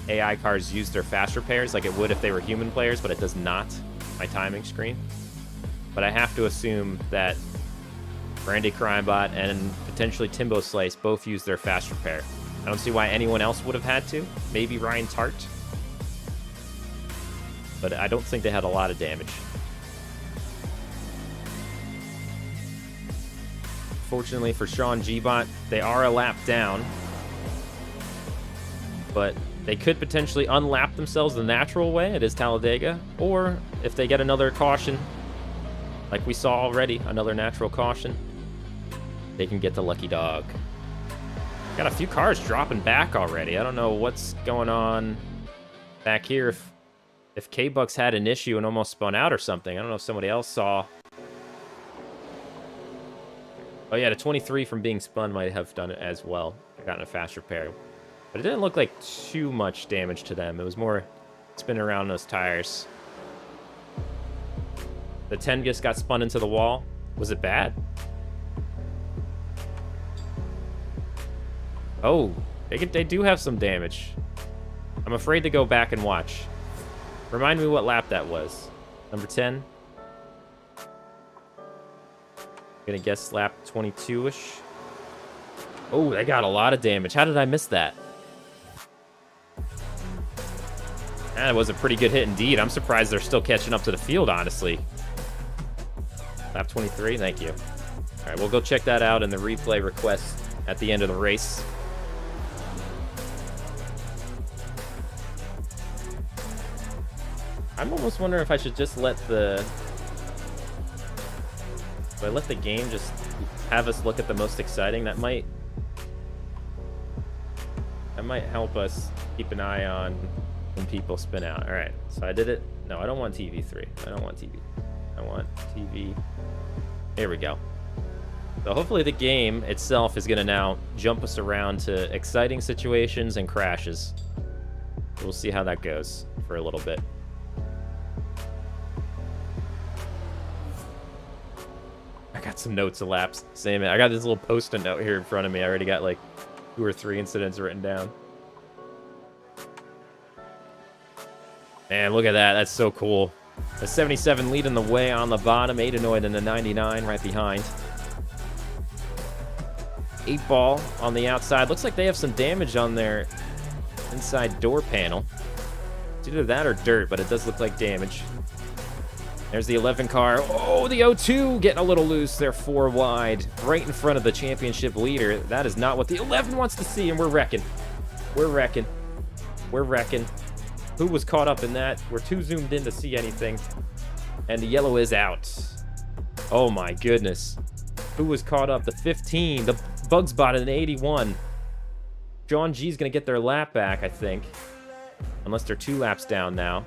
AI cars use their fast repairs like it would if they were human players, but it does not. My timing screen. But I have to assume that Randy Crimebot and potentially Timbo Slice both use their fast repair. I don't see why anyone else would have had to. Maybe Ryan Tart. But I don't think they had a lot of damage. Fortunately for Sean G-Bot, they are a lap down. But they could potentially unlap themselves the natural way. It is Talladega. Or if they get another caution, like we saw already, another natural caution, they can get the lucky dog. Got a few cars dropping back already. I don't know what's going on back here. If K-Bucks had an issue and almost spun out or something. I don't know if somebody else saw. Oh yeah, the 23 from being spun might have done it as well. Gotten a fast repair. But it didn't look like too much damage to them. It was more spinning around those tires. The 10 just got spun into the wall. Was it bad? Oh, they do have some damage. I'm afraid to go back and watch. Remind me what lap that was. Number 10. Gonna guess lap 22-ish. Oh, they got a lot of damage. How did I miss that? That was a pretty good hit indeed. I'm surprised they're still catching up to the field, honestly. Lap 23, thank you. All right, we'll go check that out in the replay request at the end of the race. I'm almost wondering if I should just let the... Do I let the game just have us look at the most exciting? That might help us keep an eye on when people spin out. All right, so I did it. No, I don't want TV3. I don't want TV. I want TV. There we go. So hopefully the game itself is going to now jump us around to exciting situations and crashes. We'll see how that goes for a little bit. I got some notes elapsed. Same. I got this little post-it note here in front of me. I already got like 2 or 3 incidents written down. Man, look at that. That's so cool. The 77 leading the way on the bottom. Adenoid in the 99 right behind. 8 Ball on the outside. Looks like they have some damage on their inside door panel. It's either that or dirt, but it does look like damage. There's the 11 car. Oh, the 02 getting a little loose. They're 4 wide, right in front of the championship leader. That is not what the 11 wants to see, and we're wrecking. We're wrecking. We're wrecking. Who was caught up in that? We're too zoomed in to see anything. And the yellow is out. Oh my goodness. Who was caught up? The 15. The Bugs Bot in the 81. John G's going to get their lap back, I think. Unless they're 2 laps down now.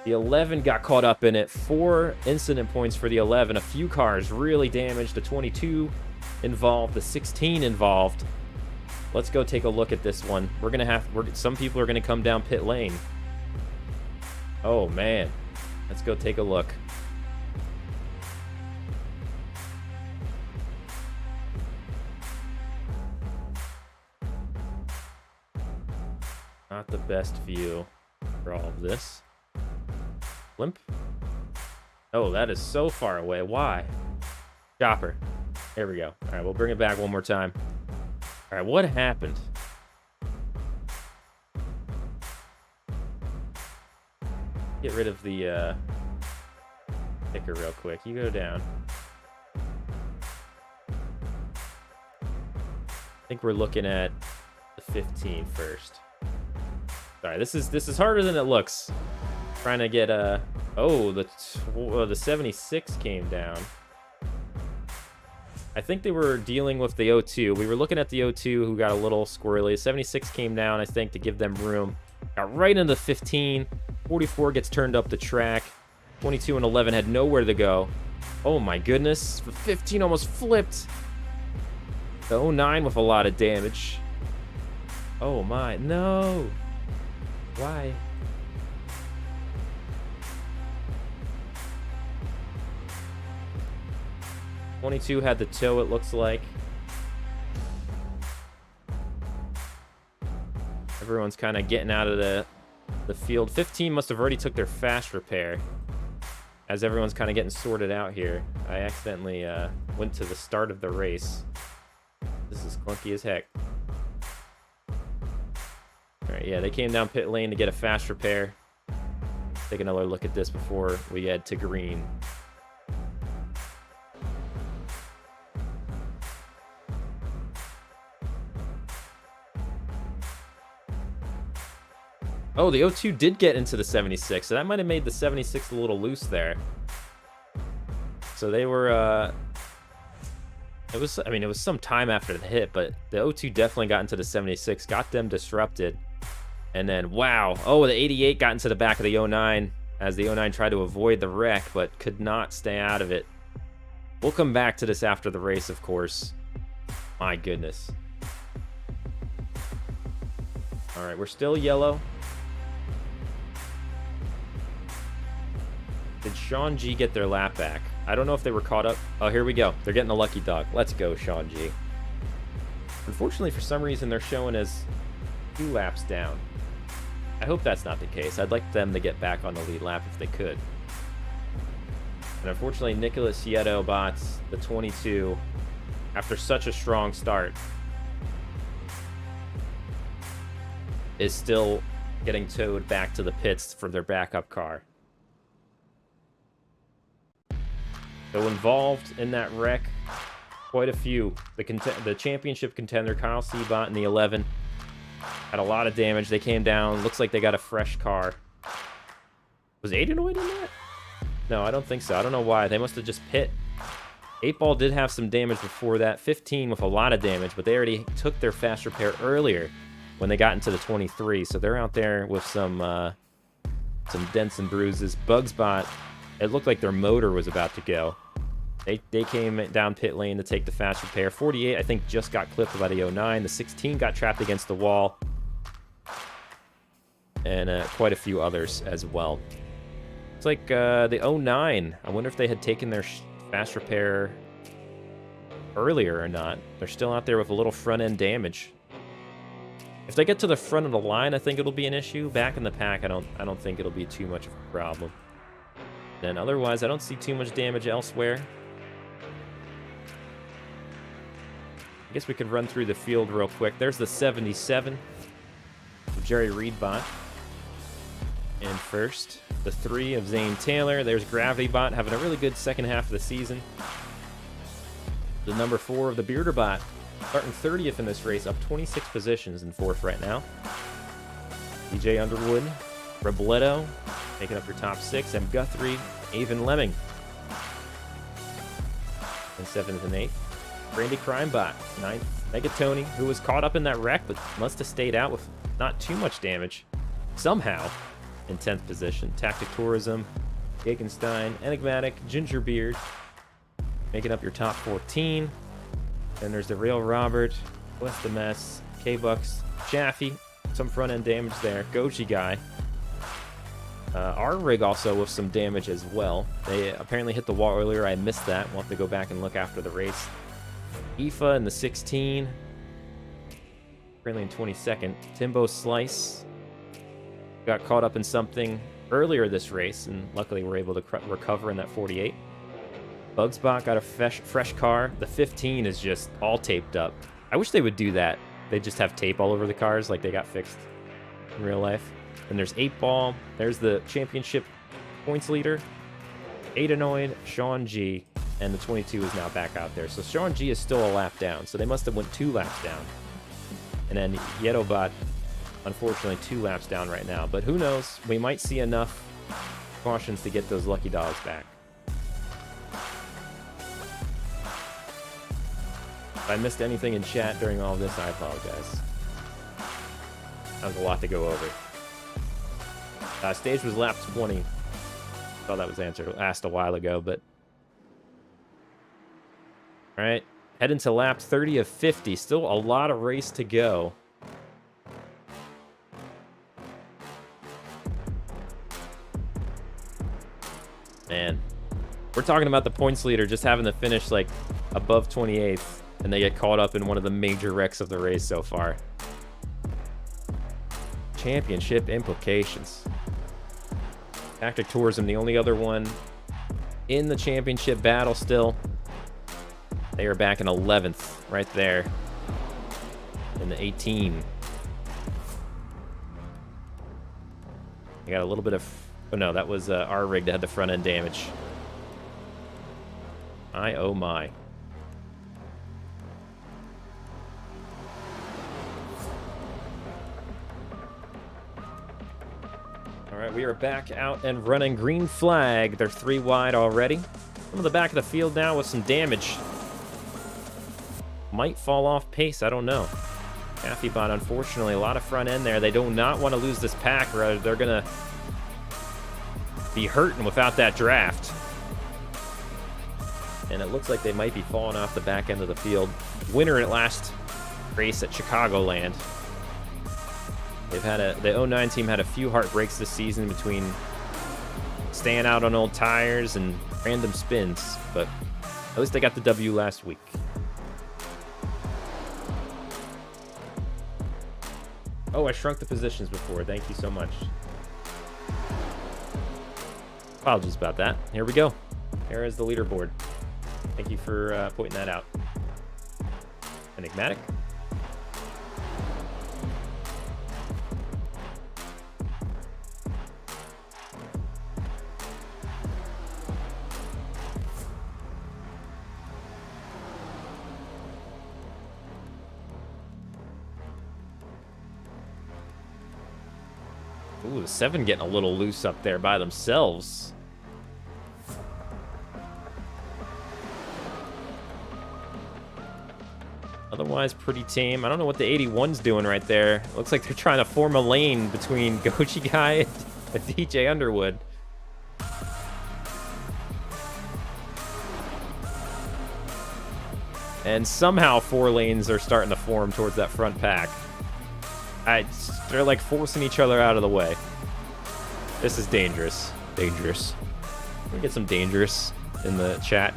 The 11 got caught up in it. 4 incident points for the 11. A few cars really damaged. The 22 involved. The 16 involved. Let's go take a look at this one. We're going to have... some people are going to come down pit lane. Oh, man. Let's go take a look. Not the best view for all of this. Limp? Oh, that is so far away. Why? Chopper. There we go. All right, we'll bring it back one more time. All right, what happened? Get rid of the ticker real quick. You go down. I think we're looking at the 15 first. Sorry, this is harder than it looks. Trying to get oh, the 76 came down. I think they were dealing with the 02. We were looking at the 02 who got a little squirrely. 76 came down, I think, to give them room. Got right into 15. 44 gets turned up the track. 22 and 11 had nowhere to go. Oh my goodness. The 15 almost flipped. The 09 with a lot of damage. Oh my, no. Why? 22 had the toe, it looks like. Everyone's kind of getting out of the field. 15 must have already took their fast repair. As everyone's kind of getting sorted out here, I accidentally went to the start of the race. This is clunky as heck. All right, yeah, they came down pit lane to get a fast repair. Take another look at this before we head to green. Oh, the 02 did get into the 76, so that might have made the 76 a little loose there. So they were, it was some time after the hit, but the 02 definitely got into the 76, got them disrupted. And then, wow, oh, the 88 got into the back of the 09 as the 09 tried to avoid the wreck, but could not stay out of it. We'll come back to this after the race, of course. My goodness. All right, we're still yellow. Did Sean G get their lap back? I don't know if they were caught up. Oh, here we go. They're getting a lucky dog. Let's go, Sean G. Unfortunately, for some reason, they're showing as 2 laps down. I hope that's not the case. I'd like them to get back on the lead lap if they could. And unfortunately, Nicholas Yeto bots the 22 after such a strong start is still getting towed back to the pits for their backup car. So involved in that wreck, quite a few. The championship contender, Kyle Seabot in the 11, had a lot of damage. They came down. Looks like they got a fresh car. Was Aidenoid in that? No, I don't think so. I don't know why. They must have just pit. 8-Ball did have some damage before that. 15 with a lot of damage, but they already took their fast repair earlier when they got into the 23. So they're out there with some dents and bruises. Bugsbot, it looked like their motor was about to go. They came down pit lane to take the fast repair. 48, I think, just got clipped by the 09. The 16 got trapped against the wall. And quite a few others as well. It's like the 09. I wonder if they had taken their fast repair earlier or not. They're still out there with a little front-end damage. If they get to the front of the line, I think it'll be an issue. Back in the pack, I don't think it'll be too much of a problem. Then otherwise, I don't see too much damage elsewhere. I guess we could run through the field real quick. There's the 77. Jerry Reedbot in first. The 3 of Zane Taylor. There's GravityBot having a really good second half of the season. The number 4 of the BearderBot starting 30th in this race, up 26 positions in 4th right now. DJ Underwood, Robledo, making up your top 6. M. Guthrie, Avon Lemming in 7th and 8th. Brandy Crimebot, 9th. Megatony, who was caught up in that wreck, but must have stayed out with not too much damage. Somehow, in 10th position. Tactic Tourism, Gakenstein, Enigmatic, Gingerbeard, making up your top 14. Then there's the Real Robert, West the Mess, K-Bucks, Chaffee, some front-end damage there. Goji Guy. Our rig also with some damage as well. They apparently hit the wall earlier. I missed that. We'll have to go back and look after the race. Aoife in the 16. Currently in 22nd. Timbo Slice got caught up in something earlier this race, and luckily we're able to recover in that 48. Bugsbot got a fresh car. The 15 is just all taped up. I wish they would do that. They just have tape all over the cars like they got fixed in real life. And there's 8-Ball. There's the championship points leader. Aidenoid, Sean G, and the 22 is now back out there. So Sean G is still a lap down. So they must have went 2 laps down. And then Yetobot, unfortunately, 2 laps down right now. But who knows? We might see enough cautions to get those lucky dogs back. If I missed anything in chat during all of this, I apologize. That was a lot to go over. Stage was lap 20. Thought that was asked a while ago, but... Alright, head into lap 30 of 50. Still a lot of race to go. Man, We're talking about the points leader just having to finish like above 28th, and they get caught up in one of the major wrecks of the race so far. Championship implications. Tactic Tourism, the only other one in the championship battle still. They are back in 11th, right there in the 18. I got a little bit of... Oh, no, that was our rig that had the front end damage. Oh my. All right, we are back out and running. Green flag. They're 3 wide already. Some of the back of the field now with some damage. Might fall off pace, I don't know. Affybot, unfortunately, a lot of front end there. They do not want to lose this pack, or they're going to be hurting without that draft. And it looks like they might be falling off the back end of the field. Winner at last race at Chicagoland. They've had the 09 team had a few heartbreaks this season between staying out on old tires and random spins, but at least they got the W last week. Oh, I shrunk the positions before. Thank you so much. Apologies about that. Here we go. There is the leaderboard. Thank you for pointing that out. Enigmatic. Ooh, the 7 getting a little loose up there by themselves. Otherwise, pretty tame. I don't know what the 81's doing right there. Looks like they're trying to form a lane between Gochi Guy and DJ Underwood. And somehow 4 lanes are starting to form towards that front pack. They're like forcing each other out of the way. This is dangerous. Dangerous. We get some dangerous in the chat.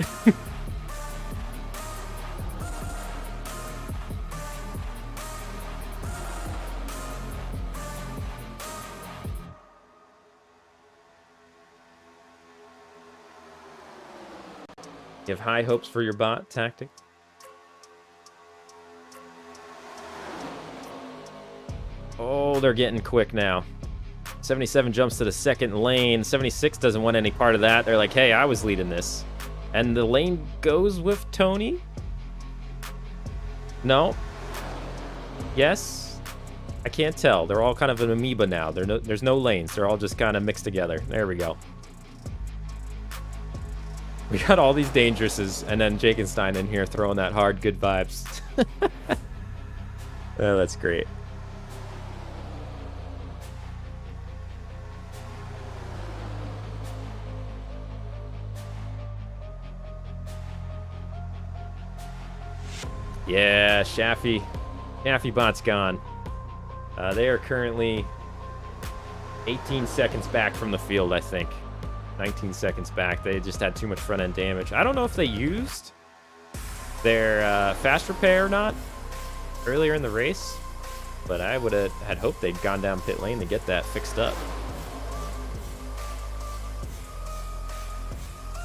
You have high hopes for your bot tactic? Oh, they're getting quick now. 77 jumps to the second lane. 76 doesn't want any part of that. They're like, hey, I was leading this. And the lane goes with Tony? No? Yes? I can't tell. They're all kind of an amoeba now. There's no lanes. They're all just kind of mixed together. There we go. We got all these dangerouses, and then Jakenstein in here throwing that hard good vibes. Oh, that's great. Yeah, Shaffybot's gone. They are currently 18 seconds back from the field, I think. 19 seconds back. They just had too much front-end damage. I don't know if they used their fast repair or not earlier in the race, but I would have had hoped they'd gone down pit lane to get that fixed up.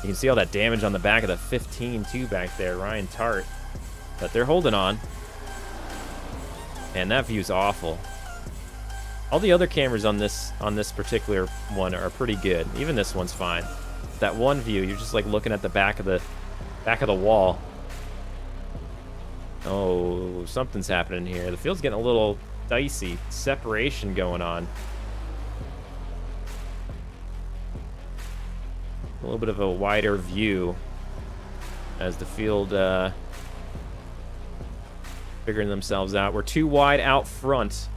You can see all that damage on the back of the 15 too back there, Ryan Tart. But they're holding on. And that view's awful. All the other cameras on this particular one are pretty good. Even this one's fine. That one view, you're just like looking at the back of the wall. Oh, something's happening here. The field's getting a little dicey. Separation going on. A little bit of a wider view as the field figuring themselves out. We're 2 wide out front.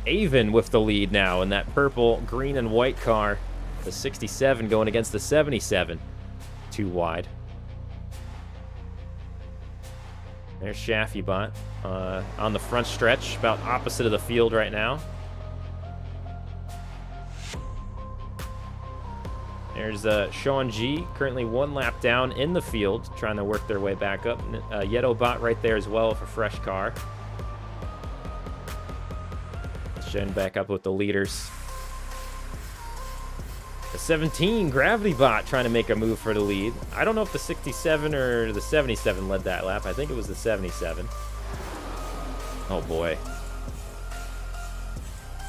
Avon with the lead now in that purple, green, and white car. The 67 going against the 77. 2 wide. There's Shaffybot on the front stretch, about opposite of the field right now. There's Sean G, currently 1 lap down in the field, trying to work their way back up. Yeto Bot right there as well with a fresh car. Showing back up with the leaders. The 17 Gravity Bot trying to make a move for the lead. I don't know if the 67 or the 77 led that lap. I think it was the 77. Oh boy.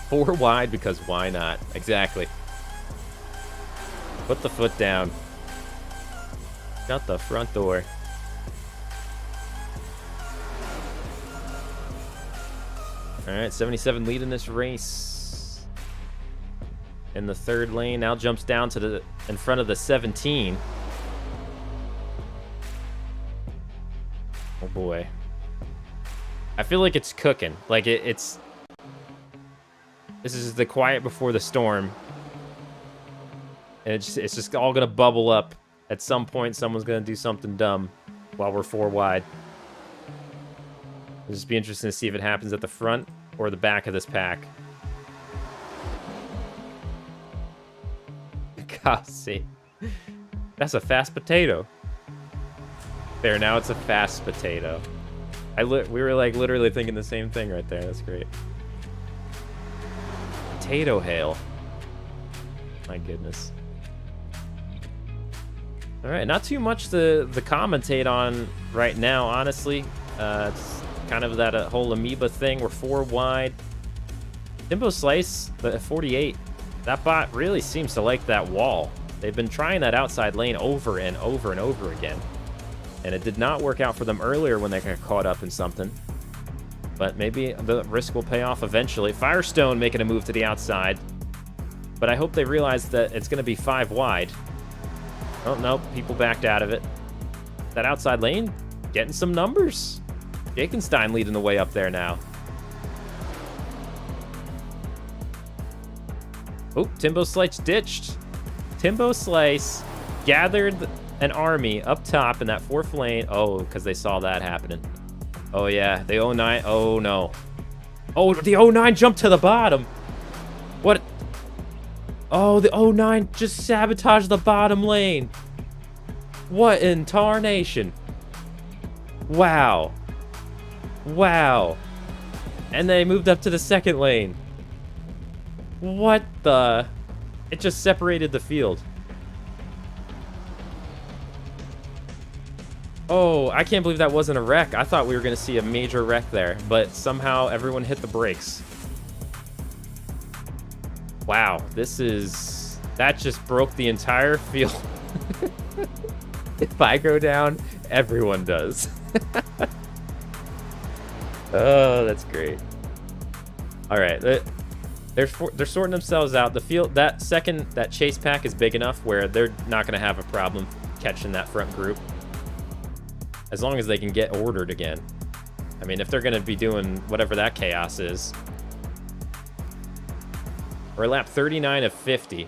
4 wide because why not? Exactly. Put the foot down. Shut the front door. All right, 77 leading this race. In the 3rd lane, now jumps down to the in front of the 17. Oh boy. I feel like it's cooking. Like it's this is the quiet before the storm. And it's just all gonna bubble up. At some point, someone's gonna do something dumb while we're 4 wide. It'll just be interesting to see if it happens at the front or the back of this pack. God, see. That's a fast potato. There, now it's a fast potato. We were like literally thinking the same thing right there. That's great. Potato hail. My goodness. All right, not too much to commentate on right now, honestly. It's kind of that whole amoeba thing. We're 4 wide. Timbo Slice, the 48. That bot really seems to like that wall. They've been trying that outside lane over and over and over again. And it did not work out for them earlier when they got caught up in something. But maybe the risk will pay off eventually. Firestone making a move to the outside. But I hope they realize that it's going to be 5 wide. Oh, no, people backed out of it. That outside lane, getting some numbers. Jakenstein leading the way up there now. Oh, Timbo Slice ditched. Timbo Slice gathered an army up top in that 4th lane. Oh, because they saw that happening. Oh, yeah, the 09. Oh, no. Oh, the 09 jumped to the bottom. What? Oh, the 09 just sabotaged the bottom lane. What in tarnation? Wow. Wow. And they moved up to the 2nd lane. What the? It just separated the field. Oh, I can't believe that wasn't a wreck. I thought we were going to see a major wreck there, but somehow everyone hit the brakes. Wow, that just broke the entire field. If I go down, everyone does. Oh, that's great. All right, they're sorting themselves out. The field, that chase pack is big enough where they're not going to have a problem catching that front group. As long as they can get ordered again. I mean, if they're going to be doing whatever that chaos is. We're lap 39 of 50.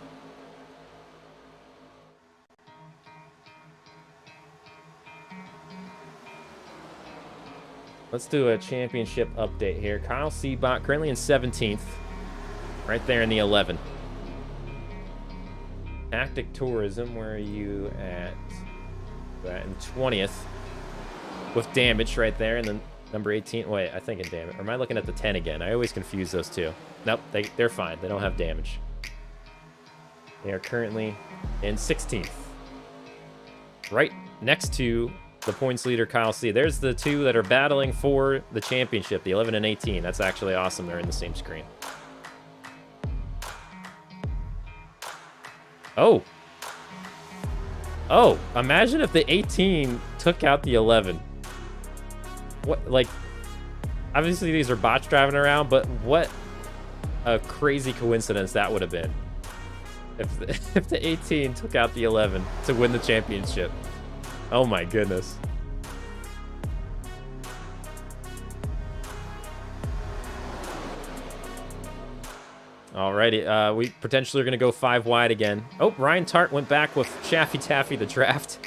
Let's do a championship update here. Kyle Seabot currently in 17th. Right there in the 11. Tactic Tourism, where are you at? In 20th. With damage right there, and then number 18. Wait, I think in damage. Or am I looking at the 10 again? I always confuse those two. Nope, they're fine. They don't have damage. They are currently in 16th. Right next to the points leader, Kyle C. There's the 2 that are battling for the championship, the 11 and 18. That's actually awesome. They're in the same screen. Oh. Oh, imagine if the 18 took out the 11. What, like, obviously these are bots driving around, but what a crazy coincidence that would have been. If the 18 took out the 11 to win the championship. Oh my goodness. Alrighty, we potentially are going to go 5 wide again. Oh, Ryan Tart went back with Chaffy Taffy the draft.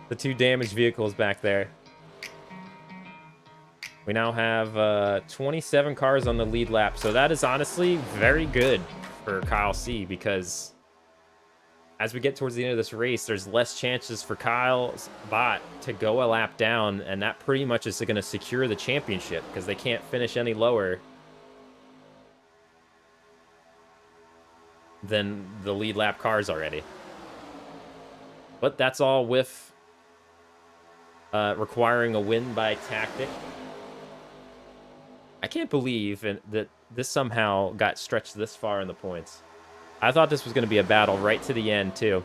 The 2 damaged vehicles back there. We now have 27 cars on the lead lap, so that is honestly very good for Kyle C, because as we get towards the end of this race, there's less chances for Kyle's bot to go a lap down, and that pretty much is going to secure the championship because they can't finish any lower than the lead lap cars already. But that's all with requiring a win by tactic. I can't believe that this somehow got stretched this far in the points. I thought this was going to be a battle right to the end, too.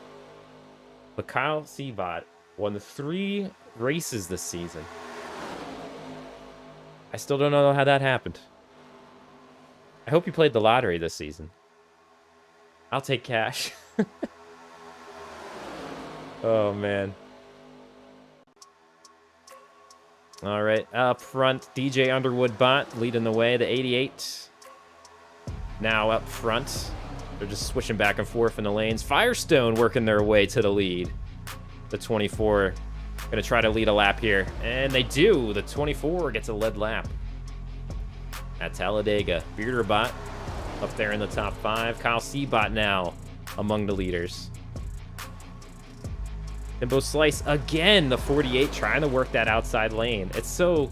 But Kyle Seabot won the 3 races this season. I still don't know how that happened. I hope he played the lottery this season. I'll take cash. Oh, man. All right, up front, DJ Underwood bot leading the way, the 88. Now up front. They're just switching back and forth in the lanes. Firestone working their way to the lead. The 24 going to try to lead a lap here. And they do. The 24 gets a lead lap at Talladega. Bearderbot up there in the top 5. Kyle Seabot now among the leaders. Timbo Slice again, the 48, trying to work that outside lane. It's so...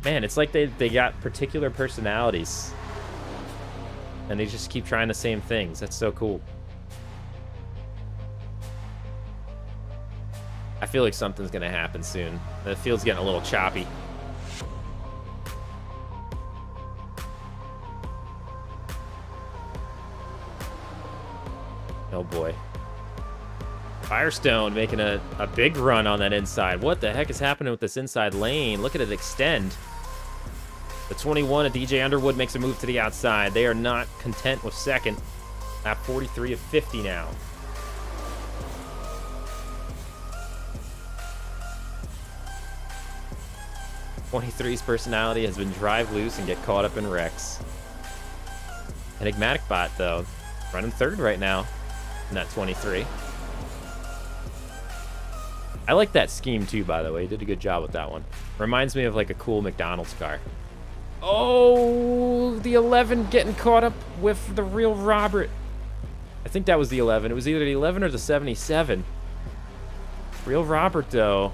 Man, it's like they got particular personalities. And they just keep trying the same things. That's so cool. I feel like something's going to happen soon. The field's getting a little choppy. Oh, boy. Firestone making a big run on that inside. What the heck is happening with this inside lane? Look at it extend. The 21 of DJ Underwood makes a move to the outside. They are not content with second. At 43 of 50 now. '23's personality has been drive loose and get caught up in wrecks. Enigmatic bot, though, running third right now in that 23. I like that scheme, too, by the way. He did a good job with that one. Reminds me of, like, a cool McDonald's car. Oh, the 11 getting caught up with the real Robert. I think that was the 11. It was either the 11 or the 77. Real Robert, though.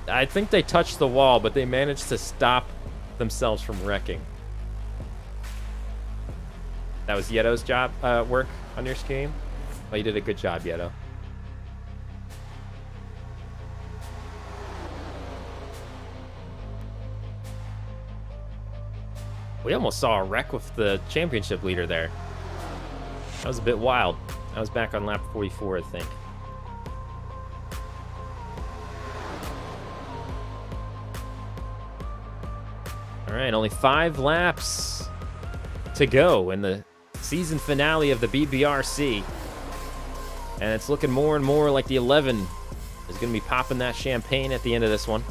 I think they touched the wall, but they managed to stop themselves from wrecking. That was Yeto's job, work on your scheme? Oh, you did a good job, Yeto. We almost saw a wreck with the championship leader there. That was a bit wild. I was back on lap 44, I think. All right, only 5 laps to go in the season finale of the BBRC. And it's looking more and more like the 11 is going to be popping that champagne at the end of this one.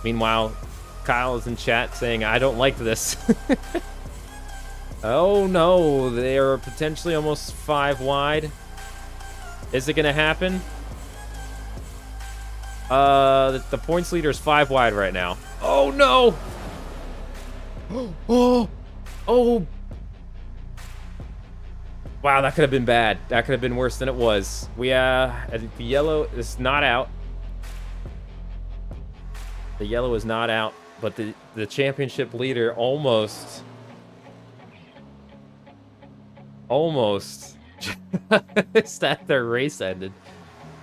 Meanwhile, Kyle is in chat saying, I don't like this. Oh no, they are potentially almost 5 wide. Is it going to happen? The points leader is 5 wide right now. Oh no! Oh! Wow, that could have been bad. That could have been worse than it was. The yellow is not out. The yellow is not out. But the championship leader almost is that their race ended.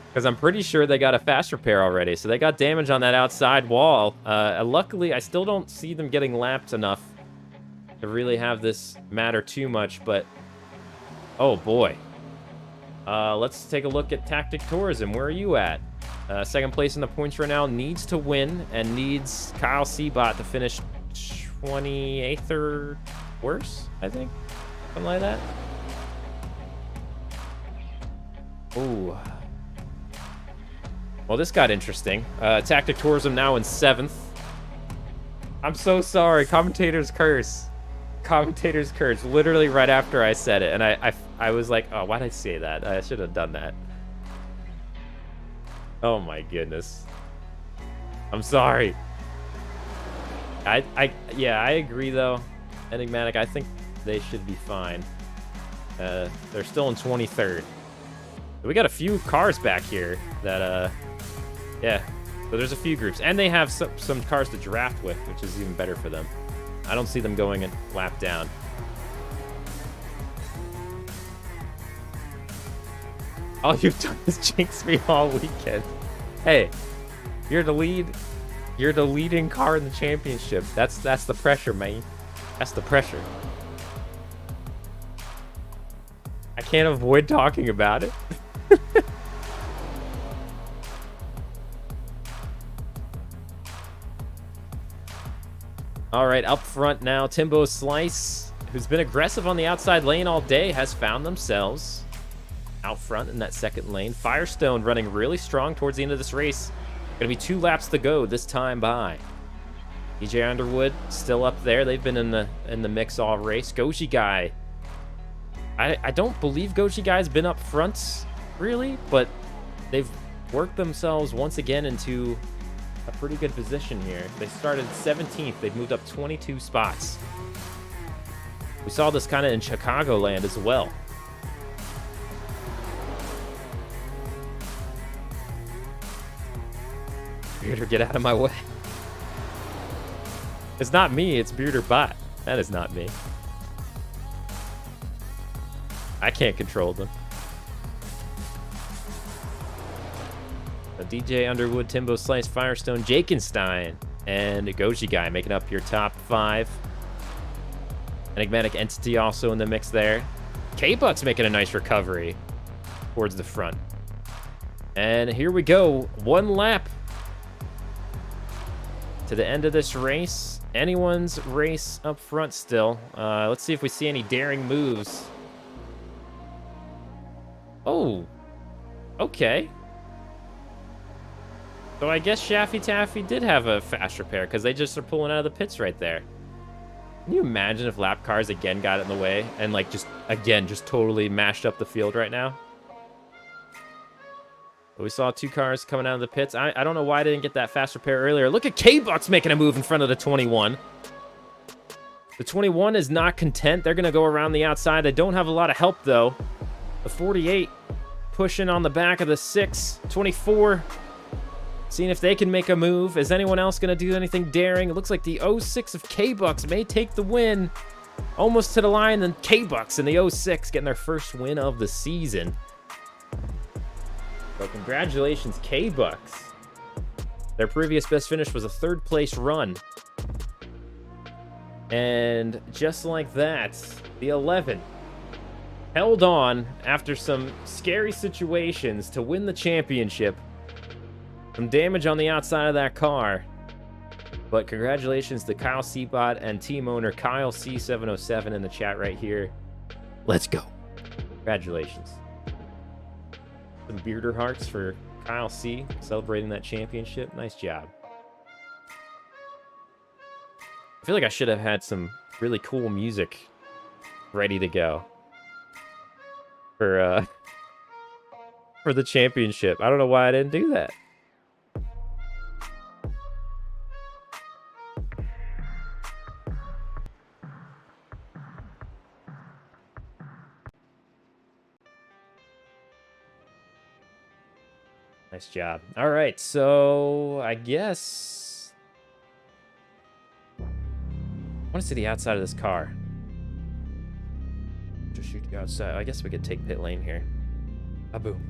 Because I'm pretty sure they got a fast repair already. So they got damage on that outside wall. Luckily, I still don't see them getting lapped enough to really have this matter too much. But, oh boy. Let's take a look at Tactic Tourism. Where are you at? Second place in the points right now, needs to win and needs Kyle Seabot to finish 28th or worse, I think. Something like that. Ooh. Well, this got interesting. Tactic Tourism now in 7th. I'm so sorry. Commentator's curse. Commentator's curse. Literally right after I said it. And I was like, oh, why did I say that? I should have done that. Oh my goodness. I'm sorry. Yeah, I agree though. Enigmatic, I think they should be fine. They're still in 23rd. We got a few cars back here that, yeah. So there's a few groups. And they have some cars to draft with, which is even better for them. I don't see them going a lap down. All you've done is jinx me all weekend. Hey, you're the lead. You're the leading car in the championship. That's the pressure, man. That's the pressure. I can't avoid talking about it. All right, up front now, Timbo Slice, who's been aggressive on the outside lane all day, has found themselves out front in that second lane. Firestone running really strong towards the end of this race. Gonna be 2 laps to go this time by. DJ Underwood still up there. They've been in the mix all race. Goji Guy. I don't believe Goji Guy's been up front, really, but they've worked themselves once again into a pretty good position here. They started 17th. They've moved up 22 spots. We saw this kind of in Chicagoland as well. Bearder, get out of my way. It's not me, it's Bearder Bot. That is not me. I can't control them. DJ Underwood, Timbo Slice, Firestone, Jakenstein, and Goji Guy making up your top 5. Enigmatic Entity also in the mix there. K-Buck's making a nice recovery towards the front. And here we go. 1 lap to the end of this race. Anyone's race up front still. Let's see if we see any daring moves. Oh, okay. So I guess Shaffy Taffy did have a fast repair because they just are pulling out of the pits right there. Can you imagine if lap cars again got in the way and like just totally mashed up the field right now? But we saw 2 cars coming out of the pits. I don't know why I didn't get that fast repair earlier. Look at K-Bucks making a move in front of the 21. The 21 is not content. They're going to go around the outside. They don't have a lot of help though. The 48 pushing on the back of the 6. 24 seeing if they can make a move. Is anyone else going to do anything daring? It looks like the 06 of K-Bucks may take the win. Almost to the line, then K-Bucks in the 06 getting their first win of the season. So congratulations, K-Bucks. Their previous best finish was a 3rd place run. And just like that, the 11 held on after some scary situations to win the championship. Some damage on the outside of that car. But congratulations to Kyle Seabot and team owner Kyle C707 in the chat right here. Let's go. Congratulations. Some bearder hearts for Kyle C celebrating that championship. Nice job. I feel like I should have had some really cool music ready to go for the championship. I don't know why I didn't do that. Nice job. All right, so I guess I want to see the outside of this car. Just shoot the outside. I guess we could take pit lane here. Boom.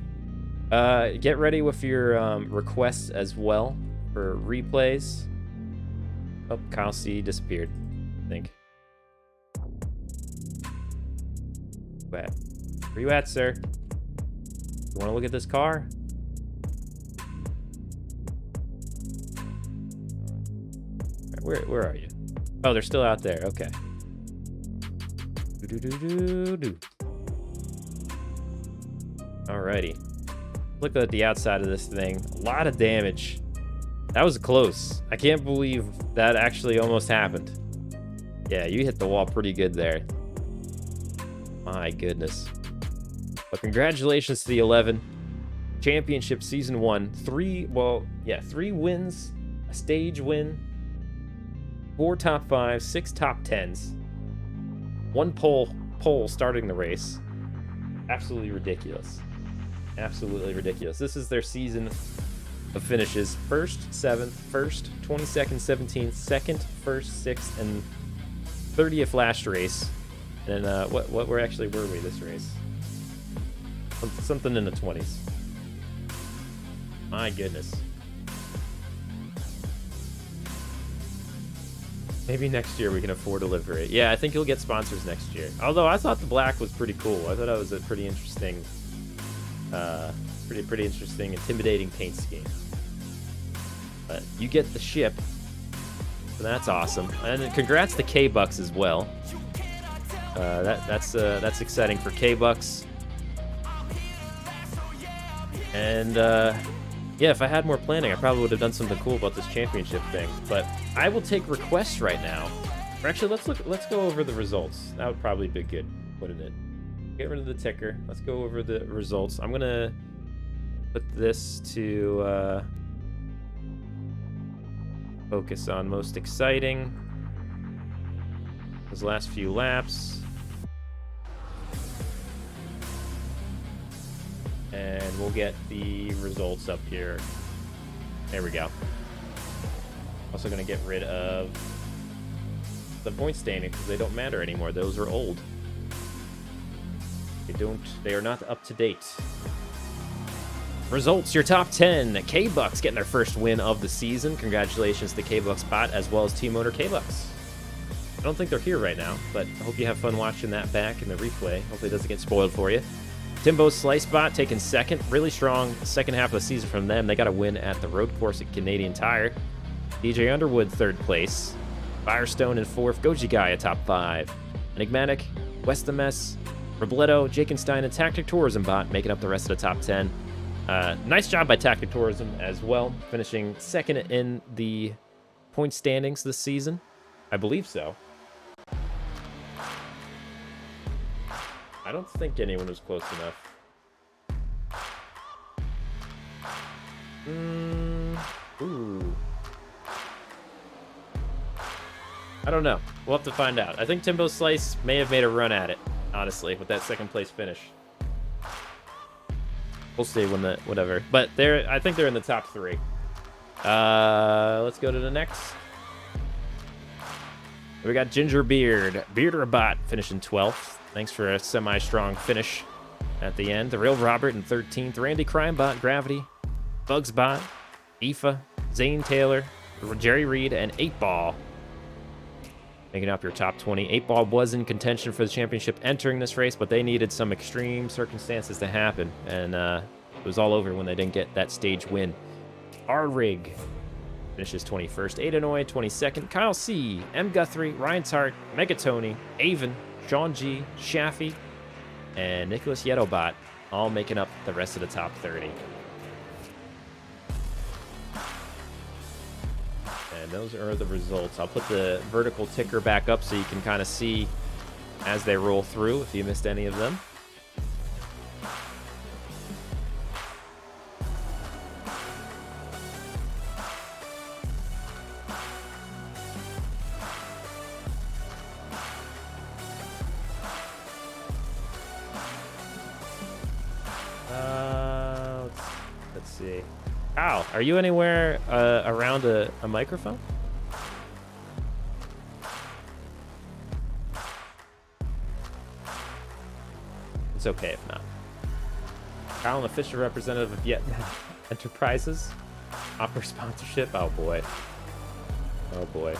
Get ready with your requests as well for replays. Oh, Kyle C disappeared, I think. Where you at, sir? You want to look at this car? Where are you? Oh, they're still out there. Okay. Alrighty. Look at the outside of this thing. A lot of damage. That was close. I can't believe that actually almost happened. Yeah, you hit the wall pretty good there. My goodness. But congratulations to the 11. Championship Season 1. 3 wins. A stage win. 4 top 5s, 6 top 10s, 1 pole starting the race. Absolutely ridiculous. Absolutely ridiculous. This is their season of finishes: 1st, 7th, 1st, 22nd, 17th, 2nd, 1st, 6th, and 30th last race. And what were we this race? Something in the 20s. My goodness. Maybe next year we can afford to livery it. Yeah, I think you'll get sponsors next year. Although I thought the black was pretty cool. I thought that was a pretty interesting, pretty interesting, intimidating paint scheme. But you get the ship, so that's awesome. And congrats to K-Bucks as well. That's exciting for K-Bucks. And yeah, if I had more planning, I probably would have done something cool about this championship thing. But I will take requests right now. Or actually, let's go over the results. That would probably be good, wouldn't it? Get rid of the ticker. Let's go over the results. I'm gonna put this to focus on most exciting. Those last few laps. And we'll get the results up here. There we go. Also going to get rid of the point standing because they don't matter anymore. Those are old. They are not up to date. Results, your top 10. K-Bucks getting their first win of the season. Congratulations to K-Bucks Bot as well as Team Owner K-Bucks. I don't think they're here right now, but I hope you have fun watching that back in the replay. Hopefully it doesn't get spoiled for you. Timbo's Slice Bot taking second. Really strong second half of the season from them. They got a win at the road course at Canadian Tire. DJ Underwood, third place. Firestone in fourth. Goji Guy at top 5. Enigmatic, Westames, Robledo, Jakenstein, and Tactic Tourism Bot making up the rest of the top 10. Nice job by Tactic Tourism as well, finishing second in the point standings this season. I believe so. I don't think anyone was close enough. Ooh. I don't know. We'll have to find out. I think Timbo Slice may have made a run at it, honestly, with that second place finish. We'll see when whatever. But I think they're in the top 3. Let's go to the next. We got Ginger Beard. Bearderbot finishing 12th. Thanks for a semi-strong finish at the end. The Real Robert in 13th. Randy Crimebot, Gravity, Bugsbot, Aoife, Zane Taylor, Jerry Reed, and 8Ball. Making up your top 20. 8Ball was in contention for the championship entering this race, but they needed some extreme circumstances to happen. And it was all over when they didn't get that stage win. R-Rig finishes 21st. Adenoy, 22nd. Kyle C., M. Guthrie, Ryan Tart, Megatony, Avon, Sean G., Shaffy, and Nicholas Yetobot, all making up the rest of the top 30. And those are the results. I'll put the vertical ticker back up so you can kind of see as they roll through if you missed any of them. Let's see. Al, are you anywhere around a microphone? It's okay if not. Kyle, an official representative of Yet Enterprises. Offer sponsorship. Oh boy. Oh boy.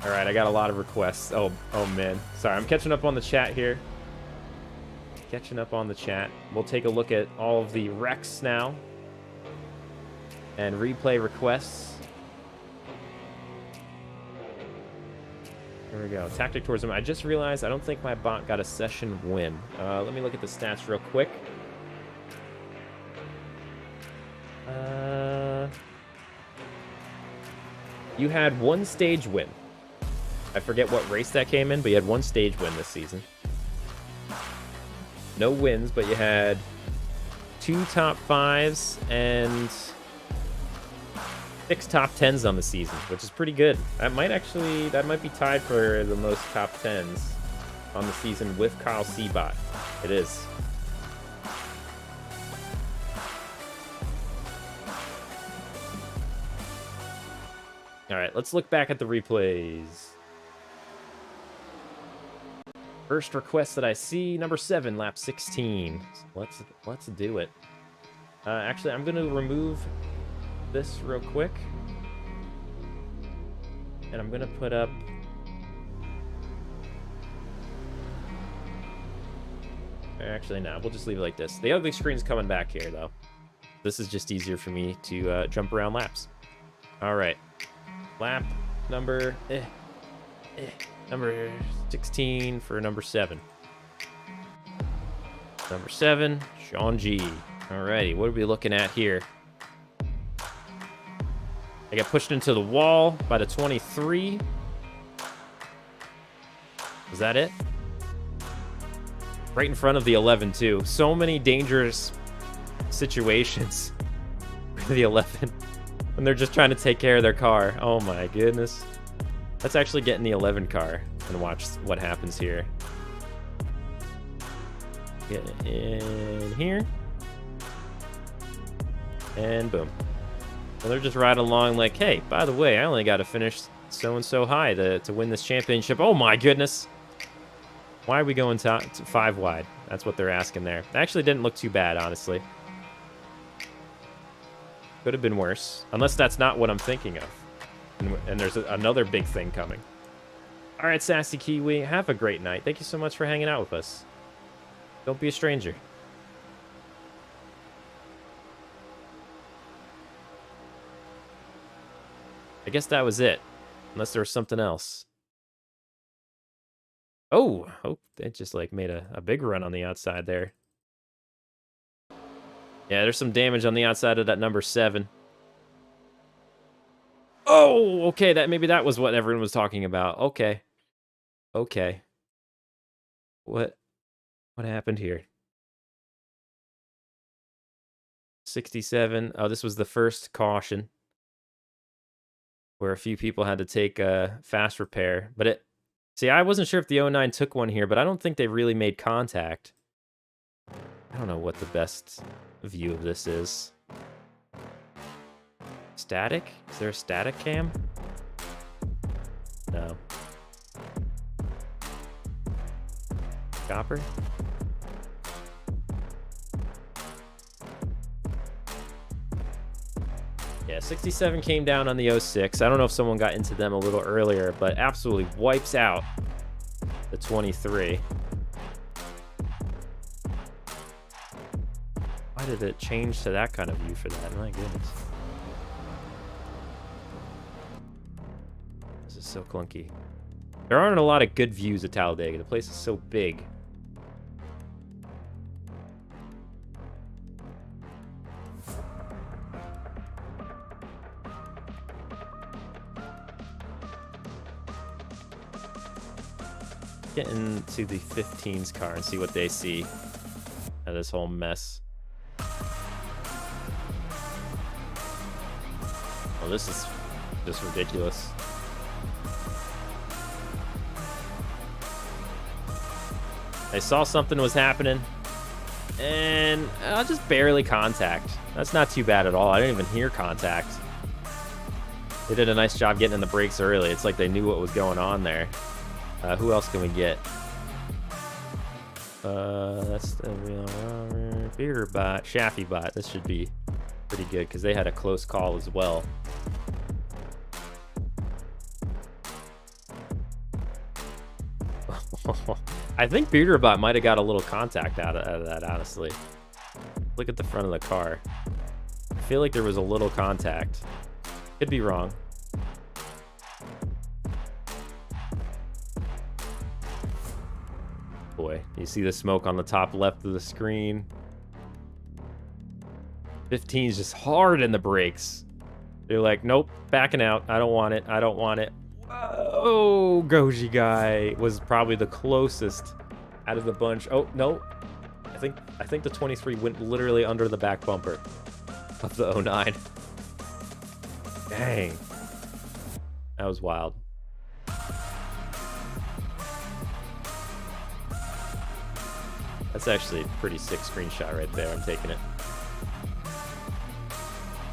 All right, I got a lot of requests. Oh man. Sorry, I'm catching up on the chat here. We'll take a look at all of the wrecks now and replay requests. There we go. Tactic Tourism. I just realized I don't think my bot got a session win. Let me look at the stats real quick. You had one stage win. I forget what race that came in, but you had one stage win this season. No wins, but you had 2 top 5s and 6 top 10s on the season, which is pretty good. That might be tied for the most top 10s on the season with Kyle Seabot. It is. All right, let's look back at the replays. First request that I see, number 7, lap 16. Let's do it. Actually, I'm gonna remove this real quick, and I'm gonna put up. Actually, no, we'll just leave it like this. The ugly screen's coming back here, though. This is just easier for me to jump around laps. All right. Lap number 16 for number 7. Number 7, Sean G. Alrighty, what are we looking at here? I got pushed into the wall by the 23. Is that it? Right in front of the 11, too. So many dangerous situations for the 11. When they're just trying to take care of their car. Oh my goodness. Let's actually get in the 11 car and watch what happens here. Get in here. And boom. So they're just riding along like, hey, by the way, I only got to finish so-and-so high to win this championship. Oh my goodness. Why are we going to 5 wide? That's what they're asking there. It actually didn't look too bad, honestly. Could have been worse, unless that's not what I'm thinking of. And there's another big thing coming. All right, Sassy Kiwi, have a great night. Thank you so much for hanging out with us. Don't be a stranger. I guess that was it, unless there was something else. Oh, it just like made a big run on the outside there. Yeah, there's some damage on the outside of that number 7. Oh, okay, maybe that was what everyone was talking about. Okay. Okay. What happened here? 67. Oh, this was the first caution where a few people had to take a fast repair. But see, I wasn't sure if the 09 took one here, but I don't think they really made contact. I don't know what the best view of this is. Static? Is there a static cam? No. Chopper? Yeah, 67 came down on the 06. I don't know if someone got into them a little earlier, but absolutely wipes out the 23. Why did it change to that kind of view for that? My goodness. This is so clunky. There aren't a lot of good views at Talladega. The place is so big. Get into the 15's car and see what they see of this whole mess. Oh, this is just ridiculous. I saw something was happening, and I'll just barely contact. That's not too bad at all. I didn't even hear contact. They did a nice job getting in the brakes early. It's like they knew what was going on there. Who else can we get? That's the BBRC, Shaffy bot. This should be pretty good because they had a close call as well. I think BBRC might have got a little contact out of that, honestly. Look at the front of the car. I feel like there was a little contact. Could be wrong. Boy, you see the smoke on the top left of the screen. 15 is just hard in the brakes. They're like, nope, backing out. I don't want it. I don't want it. Oh, Goji guy was probably the closest out of the bunch. Oh, no. I think the 23 went literally under the back bumper of the 09. Dang. That was wild. That's actually a pretty sick screenshot right there. I'm taking it.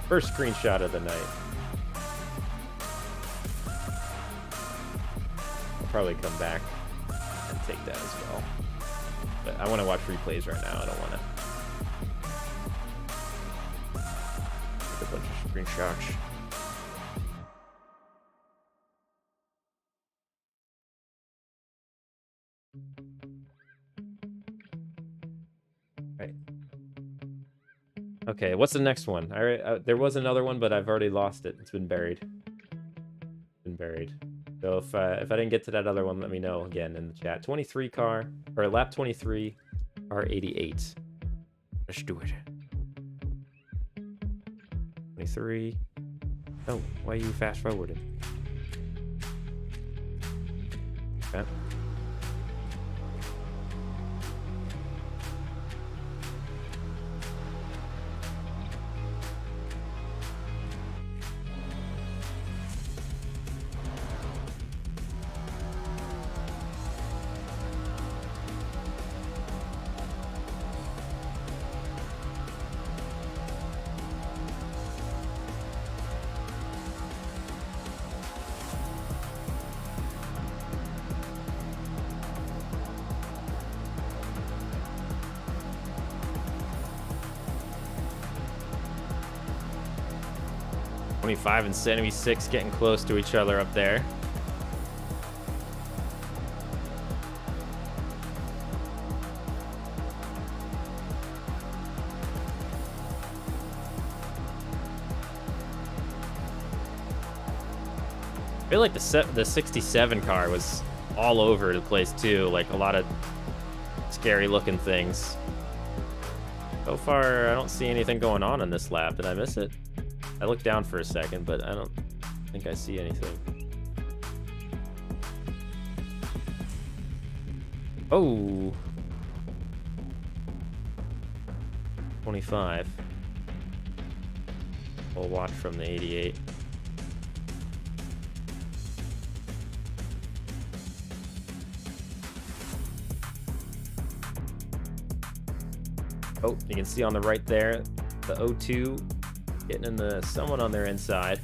First screenshot of the night. I'll probably come back and take that as well. But I want to watch replays right now. I don't want to take a bunch of screenshots. Right. Okay, what's the next one? There was another one, but I've already lost it. It's been buried. Been buried. So if I didn't get to that other one, let me know again in the chat. 23 car, or lap 23, car 88. Let's do it. 23. Oh, why are you fast forwarding? Okay. .25 and 76 getting close to each other up there. I feel like the 67 car was all over the place too, like a lot of scary looking things. So far, I don't see anything going on in this lap. Did I miss it? I looked down for a second, but I don't think I see anything. Oh. 25. We'll watch from the 88. Oh, you can see on the right there, the O2 getting in the someone on their inside.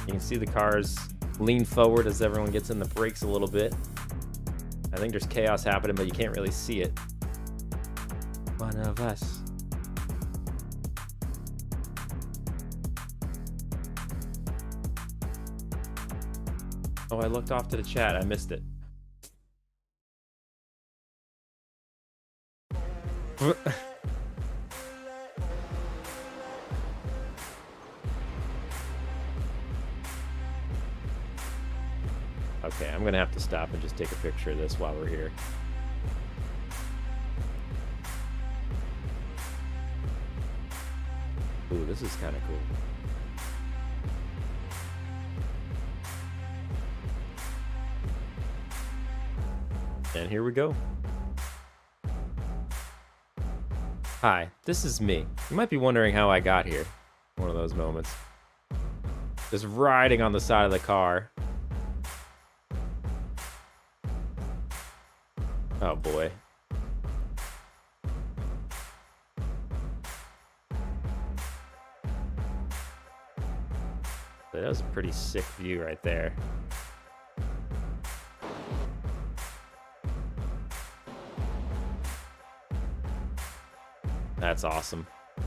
You can see the cars lean forward as everyone gets in the brakes a little bit. I think there's chaos happening, but you can't really see it. One of us. Oh, I looked off to the chat. I missed it. Okay, I'm gonna have to stop and just take a picture of this while we're here. Ooh, this is kind of cool. And here we go. Hi, this is me. You might be wondering how I got here. One of those moments. Just riding on the side of the car. Oh boy. That was a pretty sick view right there. That's awesome. I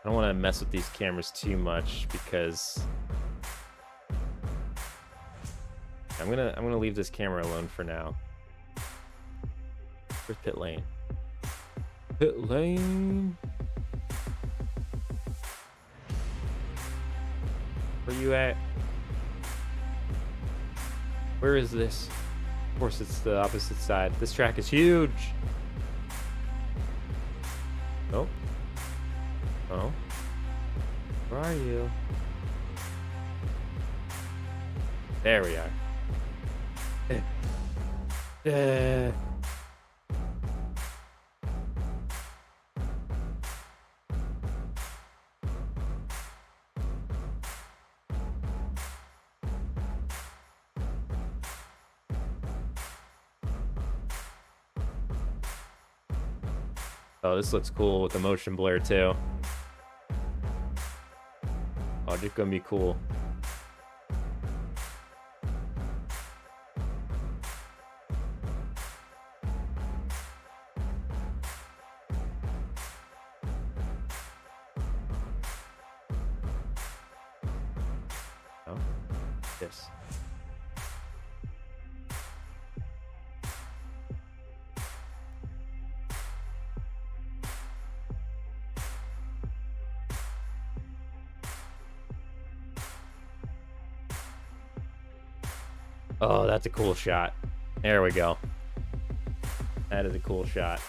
don't want to mess with these cameras too much because I'm gonna leave this camera alone for now. Where's pit lane? Pit lane. Where you at? Where is this? Of course, it's the opposite side. This track is huge. Oh. Oh. Where are you? There we are. Oh, this looks cool with the motion blur too. Oh, it's gonna be cool. Oh, yes. Oh, that's a cool shot. There we go. That is a cool shot.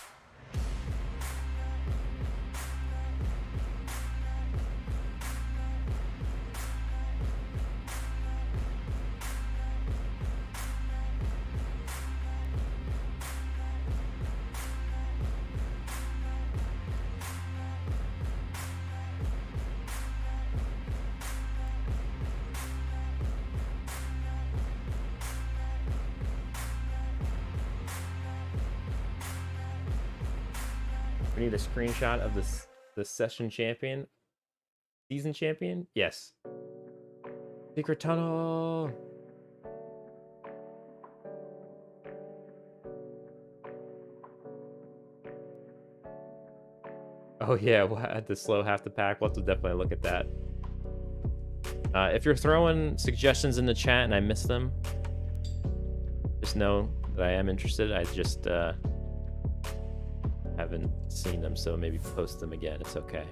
We need a screenshot of the session champion. Season champion? Yes. Secret tunnel. Oh yeah, we'll have to slow half the pack. We'll have to definitely look at that. If you're throwing suggestions in the chat and I miss them, just know that I am interested. I just haven't seen them, so maybe post them again. It's okay.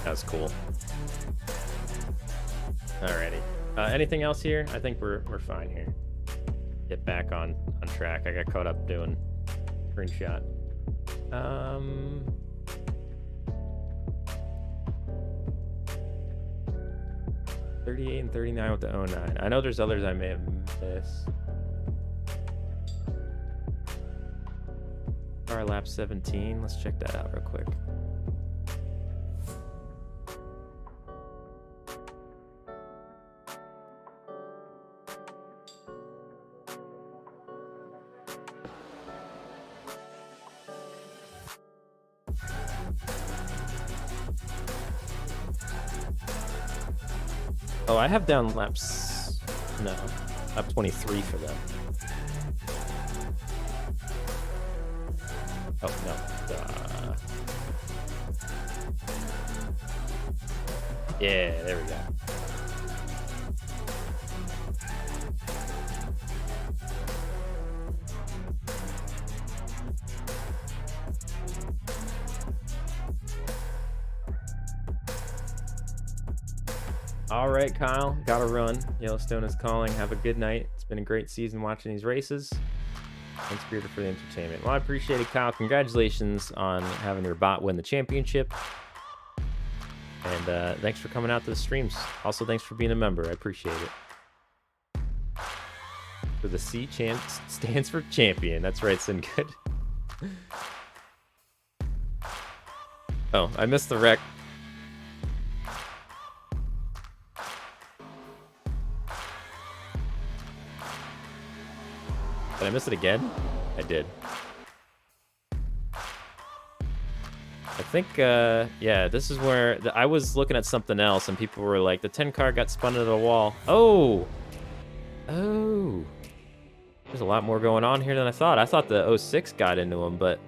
That's cool. Alrighty. Anything else here? I think we're fine here. Get back on track. I got caught up doing screenshot. 38 and 39 with the 09. I know there's others I may have missed. Car lap 17. Let's check that out real quick. Oh, I have down laps. No, lap 23 for them. Oh, no. Yeah, there we go. All right, Kyle, gotta run. Yellowstone is calling. Have a good night. It's been a great season watching these races. Thanks, Peter, for the entertainment. Well, I appreciate it, Kyle. Congratulations on having your bot win the championship. And thanks for coming out to the streams. Also, thanks for being a member. I appreciate it. So the C stands for champion. That's right, Singood. Oh, I missed the wreck. Did I miss it again? I did. I think, yeah, this is where I was looking at something else and people were like, the 10 car got spun into the wall. Oh! Oh! There's a lot more going on here than I thought. I thought the 06 got into them, but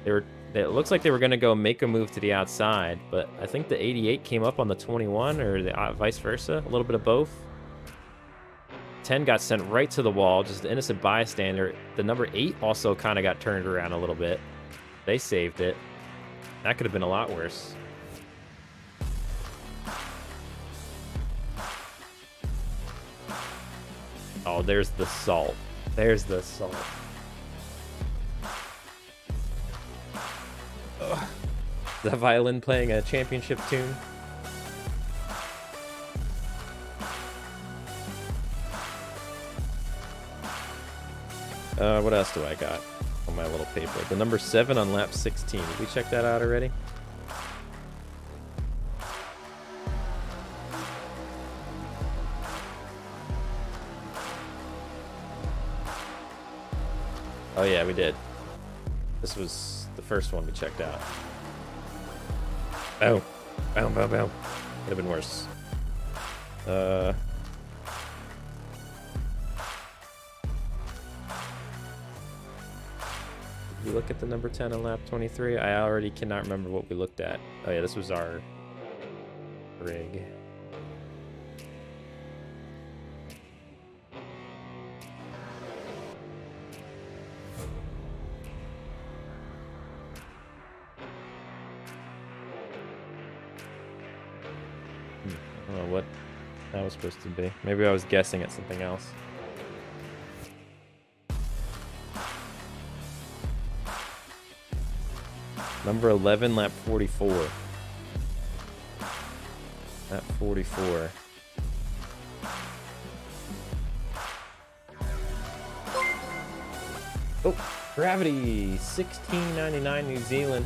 it looks like they were going to go make a move to the outside, but I think the 88 came up on the 21 or the vice versa, a little bit of both. 10 got sent right to the wall, just an innocent bystander. The number 8 also kind of got turned around a little bit. They saved it. That could have been a lot worse. Oh, there's the salt. There's the salt. The violin playing a championship tune. What else do I got on my little paper? The number 7 on lap 16. Did we check that out already? Oh yeah, we did. This was the first one we checked out. Oh. Bow, bow, bow. Could have been worse. Did we look at the number 10 on lap 23? I already cannot remember what we looked at. Oh yeah, this was our rig. I don't know what that was supposed to be. Maybe I was guessing at something else. Number 11, lap 44. Lap 44. Oh, Gravity, 16.99 New Zealand.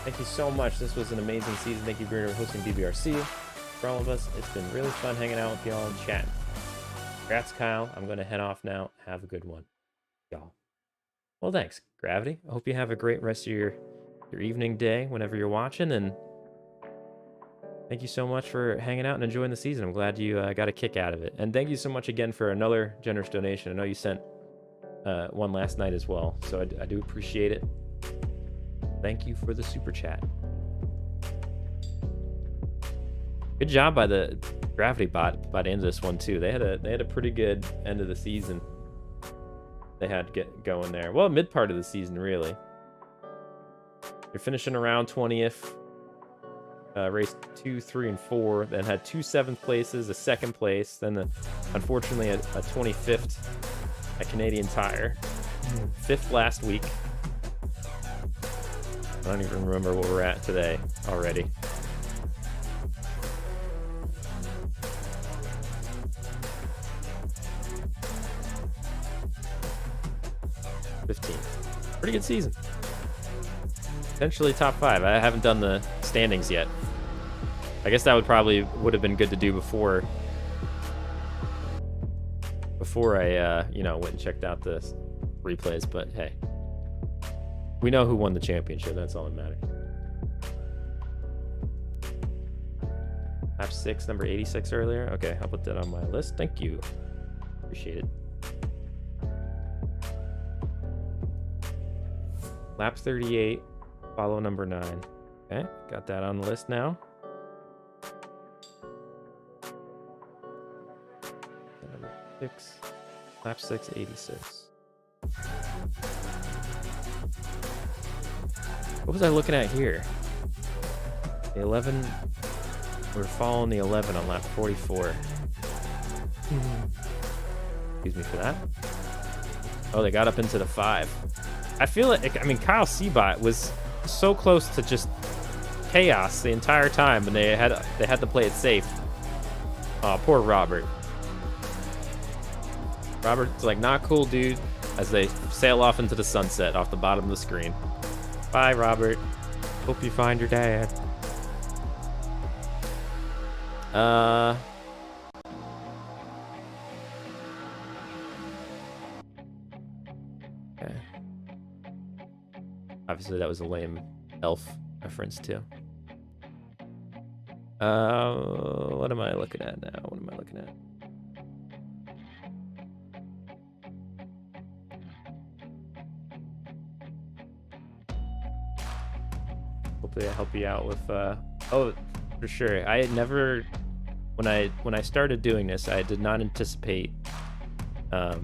Thank you so much. This was an amazing season. Thank you for hosting BBRC. For all of us, it's been really fun hanging out with y'all and chatting. Congrats, Kyle. I'm going to head off now. Have a good one, y'all. Well, thanks, Gravity. I hope you have a great rest of your evening, day, whenever you're watching, and thank you so much for hanging out and enjoying the season. I'm glad you got a kick out of it. And thank you so much again for another generous donation. I know you sent one last night as well, so I do appreciate it. Thank you for the super chat. Good job by the Gravity bot by the end of this one too. They had a pretty good end of the season. They had get going there. Well, mid part of the season really. You're finishing around 20th. Race 2, 3, and 4. Then had 2 7th places, a 2nd place. Then unfortunately a 25th at Canadian Tire. 5th last week. I don't even remember what we're at today already. Pretty good season. Potentially top 5. I haven't done the standings yet. I guess that would have been good to do before I went and checked out the replays. But hey, we know who won the championship. That's all that matters. Lap 6, number 86 earlier. Okay, I'll put that on my list. Thank you. Appreciate it. Lap 38, follow number 9. Okay, got that on the list now. Number 6, lap 6, 86. What was I looking at here? The 11, we're following the 11 on lap 44. Excuse me for that. Oh, they got up into the 5. I feel like, Kyle Seabot was so close to just chaos the entire time, and they had to play it safe. Oh, poor Robert. Robert's like, not cool, dude, as they sail off into the sunset off the bottom of the screen. Bye, Robert. Hope you find your dad. Okay. Obviously, that was a lame elf reference, too. What am I looking at now? What am I looking at? Hopefully I help you out with, oh, for sure. I had never, when I started doing this, I did not anticipate, well,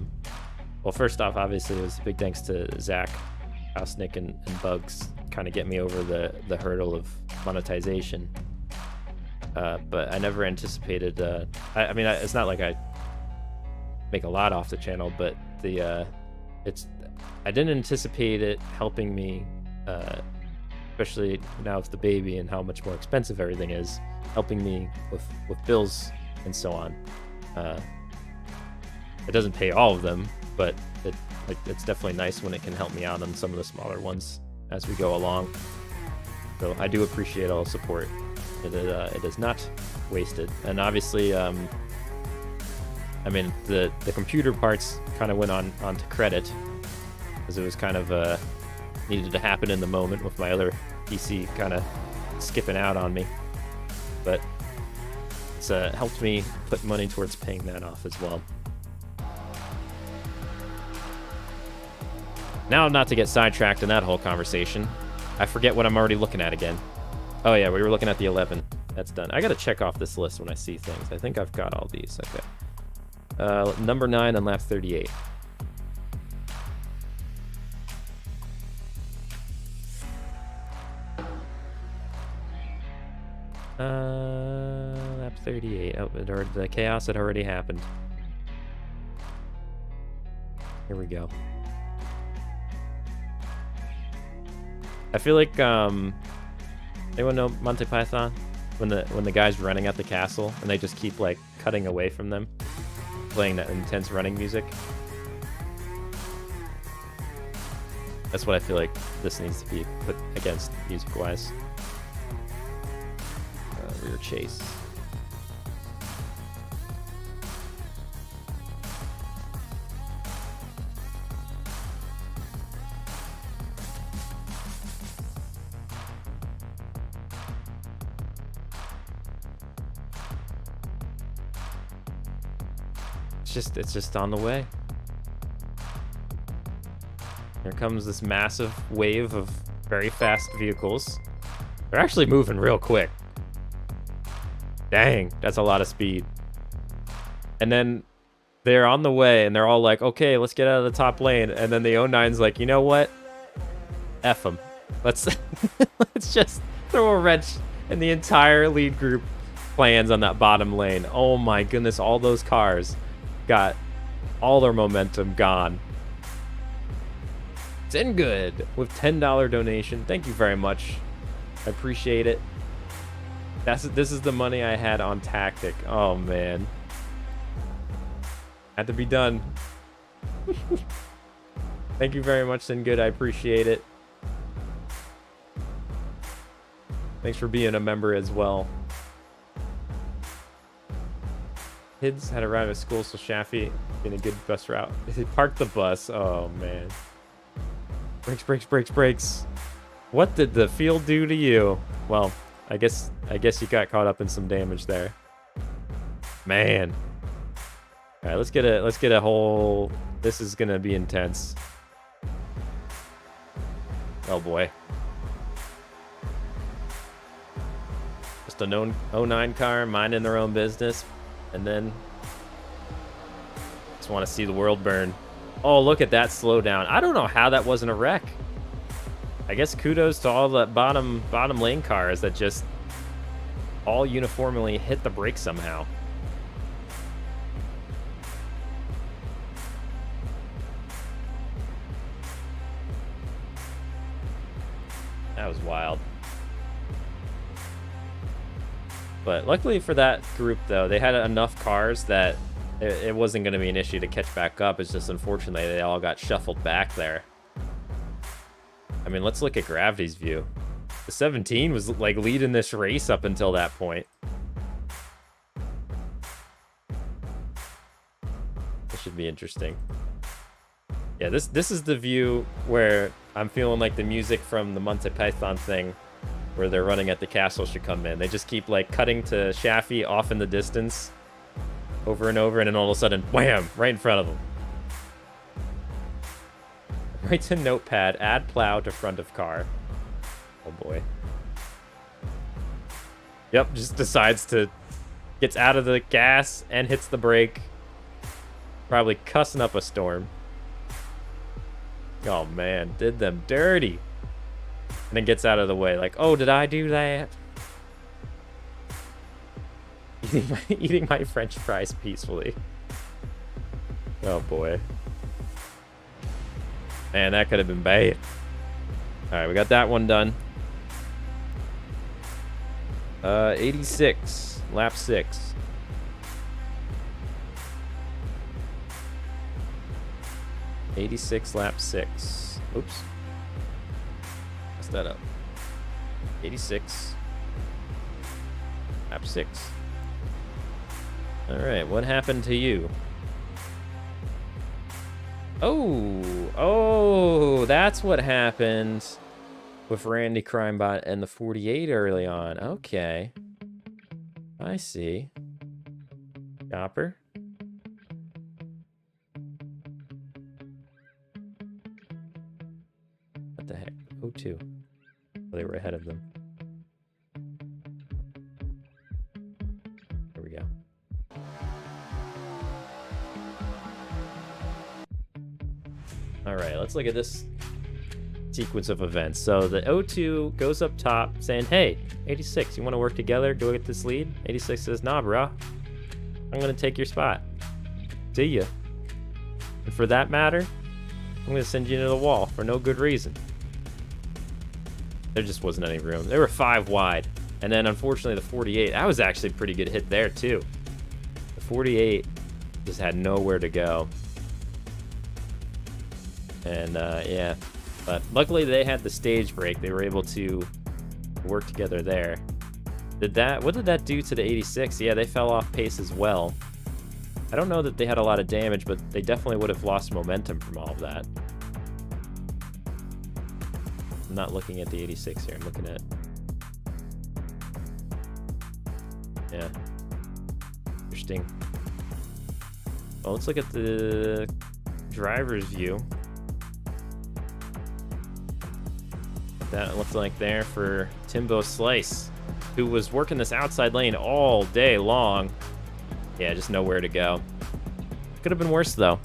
first off, obviously, it was a big thanks to Zach, Housenick, and Bugs kind of get me over the hurdle of monetization. But I never anticipated, I mean, it's not like I make a lot off the channel, but I didn't anticipate it helping me especially now with the baby and how much more expensive everything is, helping me with bills and so on. It doesn't pay all of them, but it's definitely nice when it can help me out on some of the smaller ones as we go along. So I do appreciate all the support. It is not wasted. And obviously, I mean, the computer parts kind of went onto credit, because it was kind of needed to happen in the moment with my other PC kind of skipping out on me. But it's helped me put money towards paying that off as well. Now, not to get sidetracked in that whole conversation, I forget what I'm already looking at again. Oh yeah, we were looking at the 11. That's done. I gotta check off this list when I see things. I think I've got all these. Okay. Number 9 on lap 38. Lap 38. Oh, the chaos had already happened. Here we go. I feel like anyone know Monty Python? When the guy's running at the castle and they just keep like cutting away from them, playing that intense running music. That's what I feel like this needs to be put against music-wise. Rear chase. It's just on the way. Here comes this massive wave of very fast vehicles. They're actually moving real quick. Dang, that's a lot of speed. And then they're on the way and they're all like, okay, let's get out of the top lane. And then the 09's like, you know what? F them. Let's just throw a wrench in the entire lead group plans on that bottom lane. Oh my goodness, all those cars got all their momentum gone. It's in good with $10 donation. Thank you very much. I appreciate it. This is the money I had on tactic. Oh man. Had to be done. Thank you very much, Sin Good. I appreciate it. Thanks for being a member as well. Kids had arrived at school, so Shaffy in a good bus route. He parked the bus. Oh man. Brakes, brakes, brakes, brakes. What did the field do to you? Well, I guess you got caught up in some damage there. Man. All right, let's get a whole. This is gonna be intense. Oh boy. Just a 09 car minding their own business. And then just want to see the world burn. Oh, look at that slowdown. I don't know how that wasn't a wreck. I guess kudos to all the bottom lane cars that just all uniformly hit the brake somehow. That was wild. But luckily for that group, though, they had enough cars that it wasn't going to be an issue to catch back up. It's just unfortunately they all got shuffled back there. I mean, let's look at Gravity's view. The 17 was like leading this race up until that point. This should be interesting. Yeah, this is the view where I'm feeling like the music from the Monty Python thing, where they're running at the castle, should come in. They just keep like cutting to Shaffy off in the distance over and over, and then all of a sudden, wham, right in front of them. Right to notepad, add plow to front of car. Oh boy. Yep, just decides to, gets out of the gas and hits the brake. Probably cussing up a storm. Oh man, did them dirty. And then gets out of the way like, oh, did I do that? Eating my French fries peacefully. Oh boy. Man, that could have been bad. Alright, we got that one done. 86, lap 6. Lap 6. Oops. Messed that up. 86. Lap 6. Alright, what happened to you? Oh, that's what happened with Randy Crimebot and the 48 early on. Okay. I see. Chopper. What the heck? 02. Oh, they were ahead of them. There we go. All right, let's look at this sequence of events. So the 02 goes up top saying, hey, 86, you want to work together? Go get this lead? 86 says, nah, bro. I'm going to take your spot. See ya. And for that matter, I'm going to send you into the wall for no good reason. There just wasn't any room. They were 5 wide. And then, unfortunately, the 48, that was actually a pretty good hit there, too. The 48 just had nowhere to go. And, yeah. But luckily, they had the stage break. They were able to work together there. What did that do to the 86? Yeah, they fell off pace as well. I don't know that they had a lot of damage, but they definitely would have lost momentum from all of that. I'm not looking at the 86 here. I'm looking at... Yeah. Interesting. Well, let's look at the driver's view. That looked like there for Timbo Slice, who was working this outside lane all day long. Yeah, just nowhere to go. Could have been worse, though.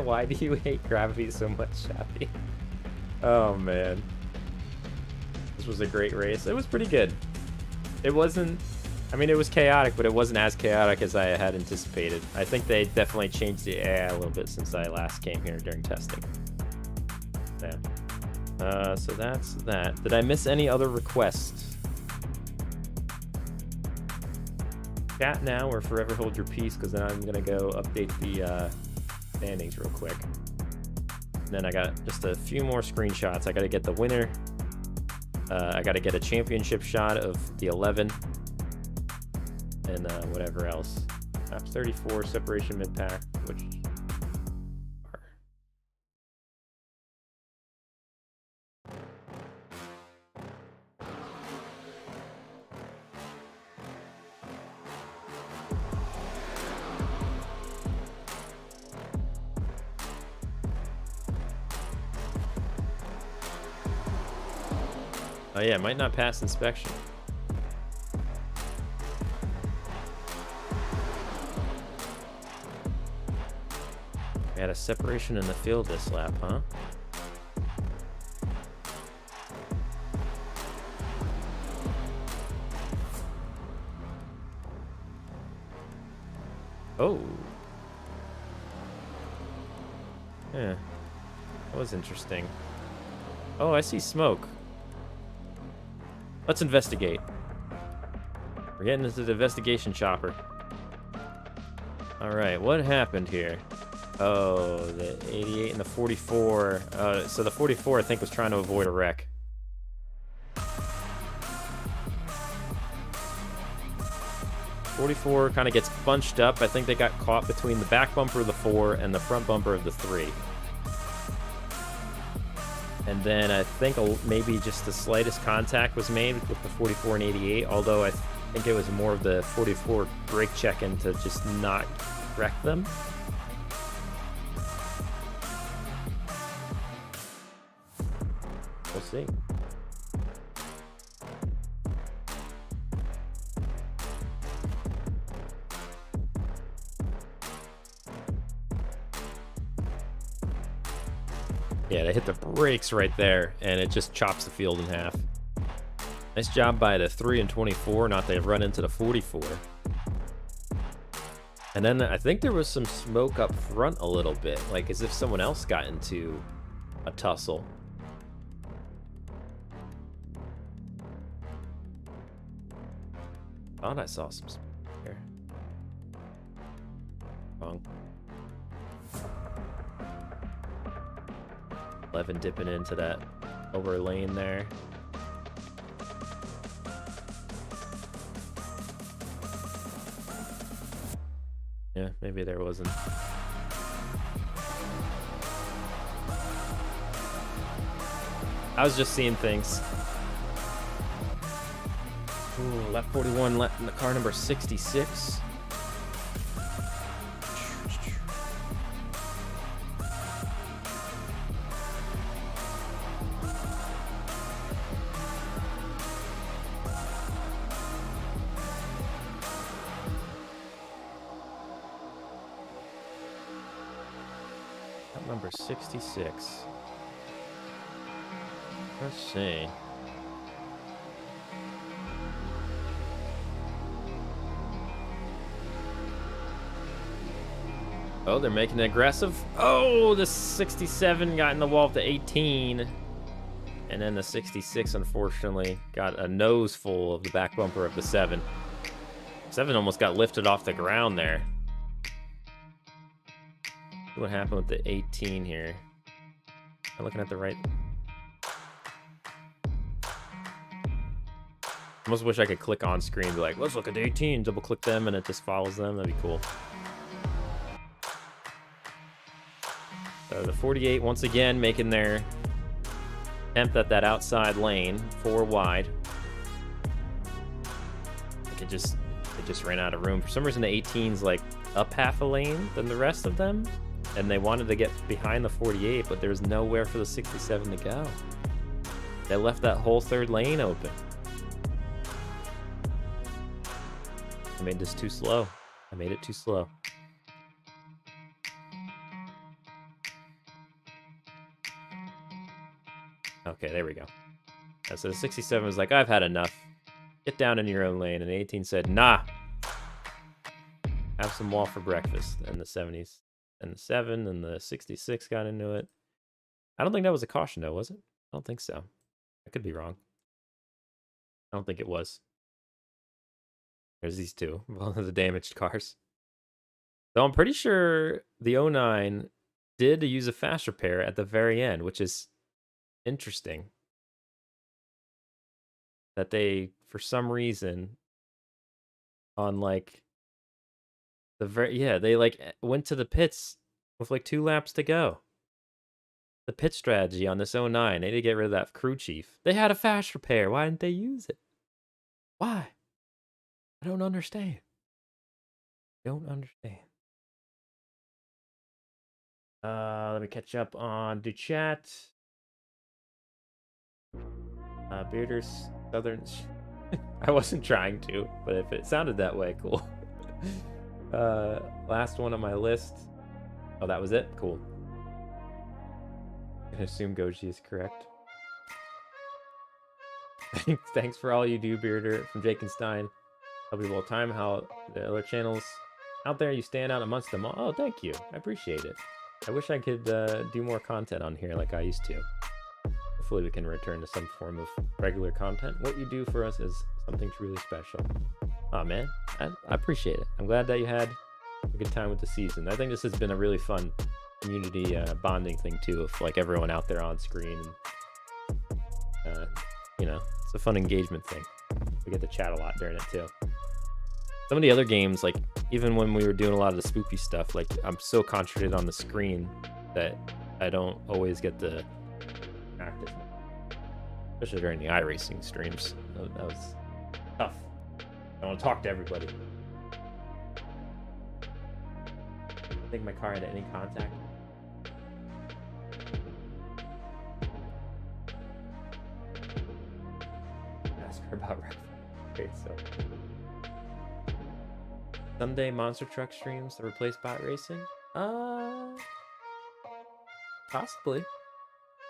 Why do you hate gravity so much, Shappy? Oh, man. This was a great race. It was pretty good. It wasn't... I mean, it was chaotic, but it wasn't as chaotic as I had anticipated. I think they definitely changed the AI a little bit since I last came here during testing. Yeah. So that's that. Did I miss any other requests? Chat now or forever hold your peace, because then I'm going to go update the standings real quick. And then I got just a few more screenshots. I got to get the winner. I got to get a championship shot of the 11. And whatever else. Laps 34, separation mid-pack, which are... Oh yeah, might not pass inspection. We had a separation in the field this lap, huh? Oh. Yeah. That was interesting. Oh, I see smoke. Let's investigate. We're getting into the investigation chopper. Alright, what happened here? Oh, the 88 and the 44. So the 44, I think, was trying to avoid a wreck. '44 kind of gets bunched up. I think they got caught between the back bumper of the 4 and the front bumper of the 3. And then I think maybe just the slightest contact was made with the 44 and 88, although I think it was more of the 44 brake check-in to just not wreck them. We'll see. Yeah, they hit the brakes right there, and it just chops the field in half. Nice job by the 3 and 24 not to run into the 44. And then I think there was some smoke up front a little bit, like as if someone else got into a tussle. Thought I saw some smoke here. Wrong. 11 dipping into that over lane there. Yeah, maybe there wasn't. I was just seeing things. Ooh, lap 41, in the car number 66. Number 66. Let's see. Oh, they're making it aggressive. Oh, the 67 got in the wall of the 18. And then the 66, unfortunately, got a nose full of the back bumper of the 7. 7 almost got lifted off the ground there. What happened with the 18 here? I'm looking at the right. I almost wish I could click on screen and be like, let's look at the 18, double click them, and it just follows them. That'd be cool. So the 48 once again making their attempt at that outside lane, 4 wide. It just ran out of room. For some reason the 18's like up half a lane than the rest of them. And they wanted to get behind the 48, but there was nowhere for the 67 to go. They left that whole third lane open. I made this too slow. I made it too slow. Okay, there we go. So the 67 was like, I've had enough. Get down in your own lane. And the 18 said, nah. Have some wall for breakfast. And the 70s. And the 7 and the 66 got into it. I don't think that was a caution, though, was it? I don't think so. I could be wrong. I don't think it was. There's these two, one of the damaged cars. So I'm pretty sure the 09 did use a fast repair at the very end, which is interesting. That they, for some reason, on like they like went to the pits with like 2 laps to go. The pit strategy on this 09, they need to get rid of that crew chief. They had a fast repair. Why didn't they use it? Why? I don't understand. Don't understand. Let me catch up on the chat. Bearders, Southerns. I wasn't trying to, but if it sounded that way, cool. Last one on my list. Oh, that was it? Cool. I assume Goji is correct. Thanks for all you do, Bearder, from Jake and Stein. Hope you well time how the other channels out there, you stand out amongst them all. Oh, thank you. I appreciate it. I wish I could do more content on here like I used to. Hopefully we can return to some form of regular content. What you do for us is something really special. Oh man, I appreciate it. I'm glad that you had a good time with the season. I think this has been a really fun community bonding thing too, of like everyone out there on screen. And, you know, it's a fun engagement thing. We get to chat a lot during it too. Some of the other games, like even when we were doing a lot of the spoopy stuff, like I'm so concentrated on the screen that I don't always get to practice, especially during the iRacing streams. That was tough. I want to talk to everybody. I think my car had any contact. Ask her about ref. Okay, so someday monster truck streams to replace bot racing? Possibly.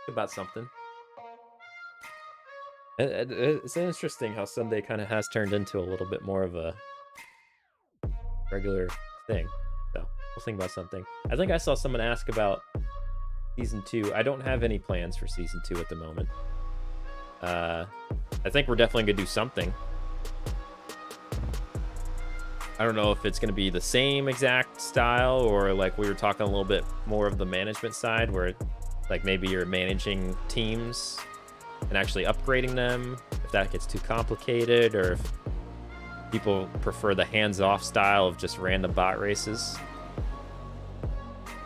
About something. It's interesting how Sunday kind of has turned into a little bit more of a regular thing. So we'll think about something. I think I saw someone ask about season 2. I don't have any plans for season 2 at the moment. I think we're definitely gonna do something. I don't know if it's gonna be the same exact style, or like we were talking a little bit more of the management side, where like maybe you're managing teams and actually upgrading them, if that gets too complicated, or if people prefer the hands-off style of just random bot races.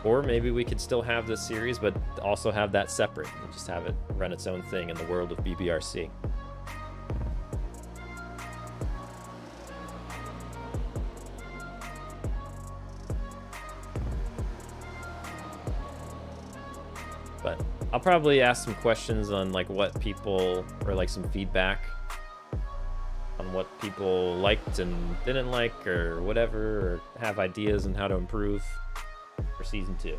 Or maybe we could still have this series, but also have that separate and just have it run its own thing in the world of BBRC. But I'll probably ask some questions on like what people, or like some feedback on what people liked and didn't like, or whatever, or have ideas on how to improve for season 2.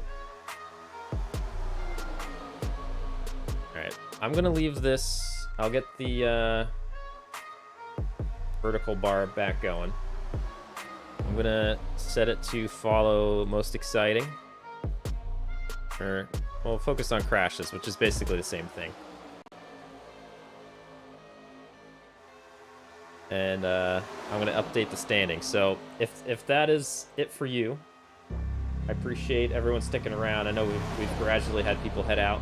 Alright, I'm gonna leave this. I'll get the vertical bar back going. I'm gonna set it to follow most exciting. Or, well, focus on crashes, which is basically the same thing. And I'm gonna update the standings. So if that is it for you, I appreciate everyone sticking around. I know we've gradually had people head out.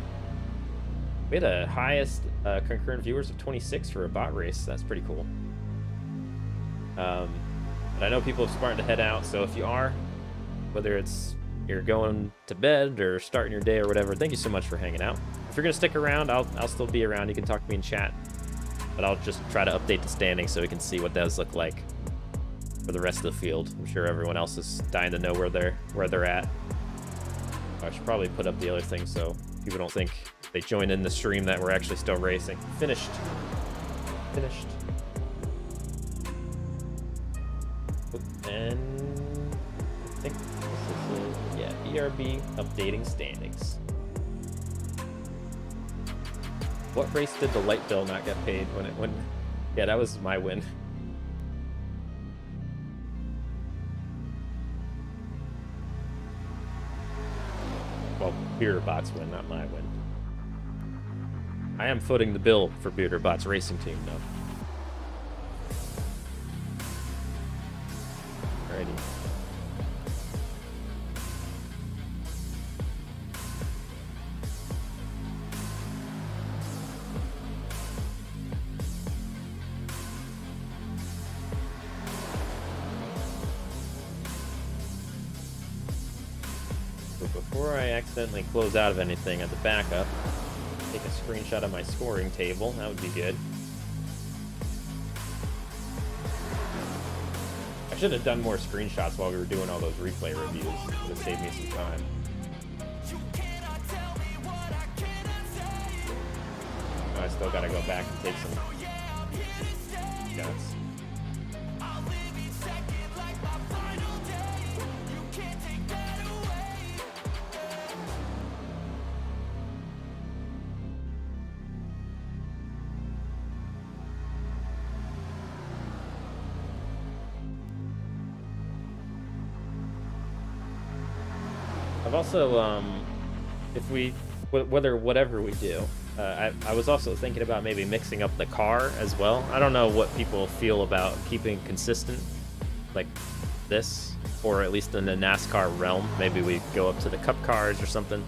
We had a highest concurrent viewers of 26 for a bot race. That's pretty cool. But I know people are starting to head out. So if you are, whether it's you're going to bed or starting your day or whatever, thank you so much for hanging out. If you're gonna stick around, I'll still be around. You can talk to me in chat, but I'll just try to update the standings so we can see what those look like for the rest of the field. I'm sure everyone else is dying to know where they're at. I should probably put up the other thing so people don't think they join in the stream that we're actually still racing. Finished. And I think this is it. Yeah, BRB updating standings. What race did the light bill not get paid when? Yeah, that was my win. Well, BeerBot's win, not my win. I am footing the bill for BeerBot's racing team, though. Alrighty. Before I accidentally close out of anything at the backup, take a screenshot of my scoring table. That would be good. I should have done more screenshots while we were doing all those replay reviews. It would have saved me some time. I still gotta go back and take some shots. I've also, whatever we do, I was also thinking about maybe mixing up the car as well. I don't know what people feel about keeping consistent like this, or at least in the NASCAR realm. Maybe we go up to the Cup cars or something,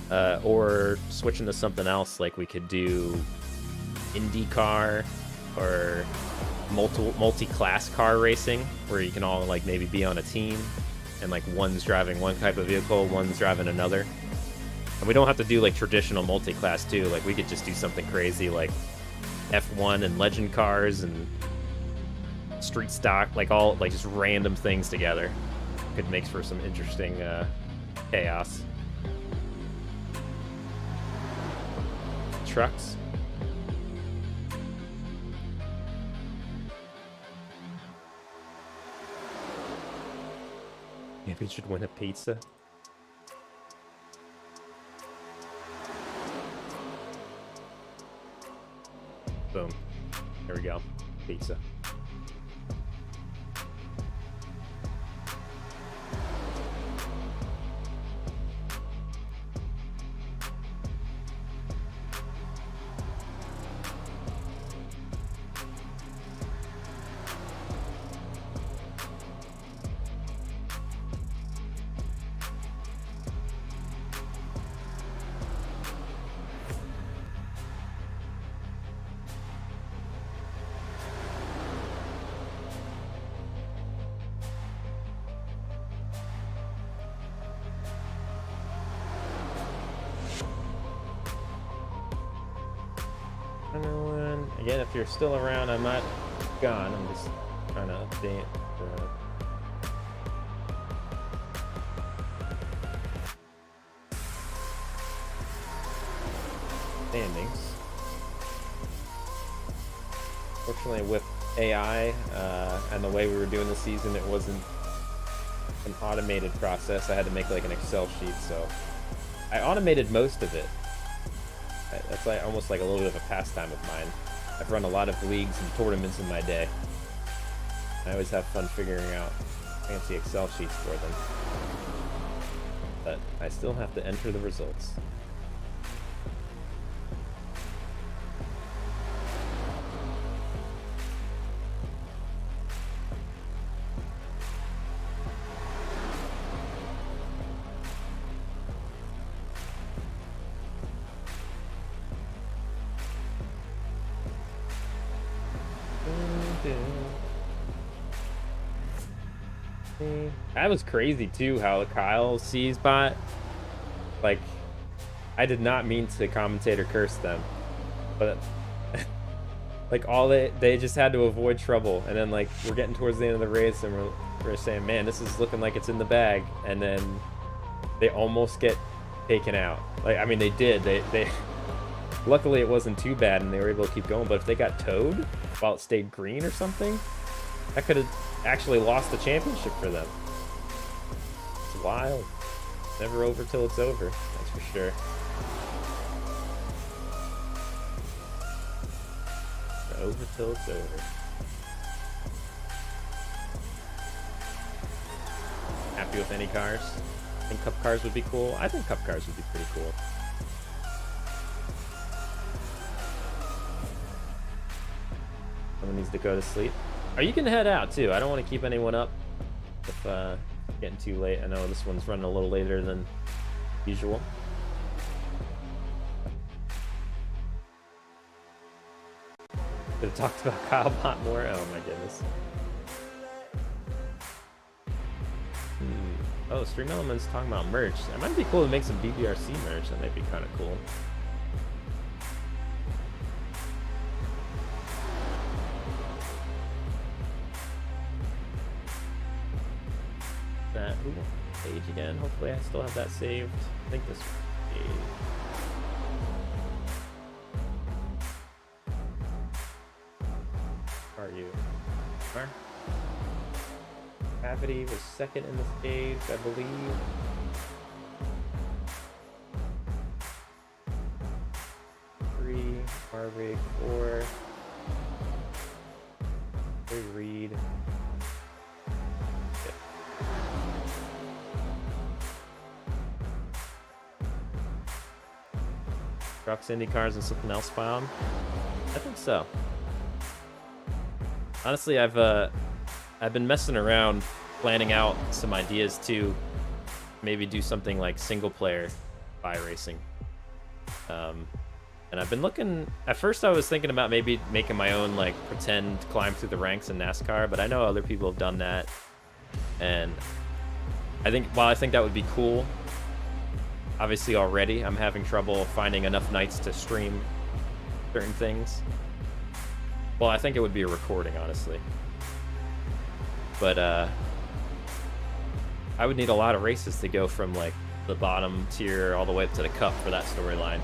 or switching to something else. Like we could do IndyCar or multi-class car racing, where you can all like maybe be on a team. And like one's driving one type of vehicle, one's driving another. And we don't have to do like traditional multi-class too. Like we could just do something crazy like F1 and legend cars and street stock, like all like just random things together. Could make for some interesting chaos. Trucks. Maybe we should win a pizza. Boom. There we go. Pizza. Again, if you're still around, I'm not gone. I'm just trying to update the standings. Fortunately, with AI and the way we were doing the season, it wasn't an automated process. I had to make like an Excel sheet, so I automated most of it. That's like almost like a little bit of a pastime of mine. I've run a lot of leagues and tournaments in my day. I always have fun figuring out fancy Excel sheets for them. But I still have to enter the results. That was crazy too, how Kyle sees bot. Like, I did not mean to commentate or curse them, but like all they just had to avoid trouble, and then like we're getting towards the end of the race and we're saying, man, this is looking like it's in the bag, and then they almost get taken out. Like, I mean, they did. They luckily it wasn't too bad and they were able to keep going, but if they got towed while it stayed green or something, that could have actually lost the championship for them. It's wild. Never over till it's over, that's for sure. Over till it's over. Happy with any cars? I think cup cars would be cool. I think cup cars would be pretty cool. Someone needs to go to sleep. Or you can head out too. I don't want to keep anyone up if getting too late. I know this one's running a little later than usual. Could have talked about Kyle Bot more. Oh my goodness. Oh, Stream Elements talking about merch. It might be cool to make some BBRC merch. That might be kind of cool. That page again. Hopefully I still have that saved. I think this page. Are you? Where? Gravity was second in the stage, I believe. Three, Harvey, 4. Reed. Trucks, Indy cars, and something else found? I think so. Honestly, I've been messing around, planning out some ideas to maybe do something like single player iRacing. And I've been looking. At first, I was thinking about maybe making my own like pretend climb through the ranks in NASCAR, but I know other people have done that, and I think while I think that would be cool. Obviously, already I'm having trouble finding enough nights to stream certain things. Well, I think it would be a recording, honestly. But I would need a lot of races to go from like the bottom tier all the way up to the cup for that storyline.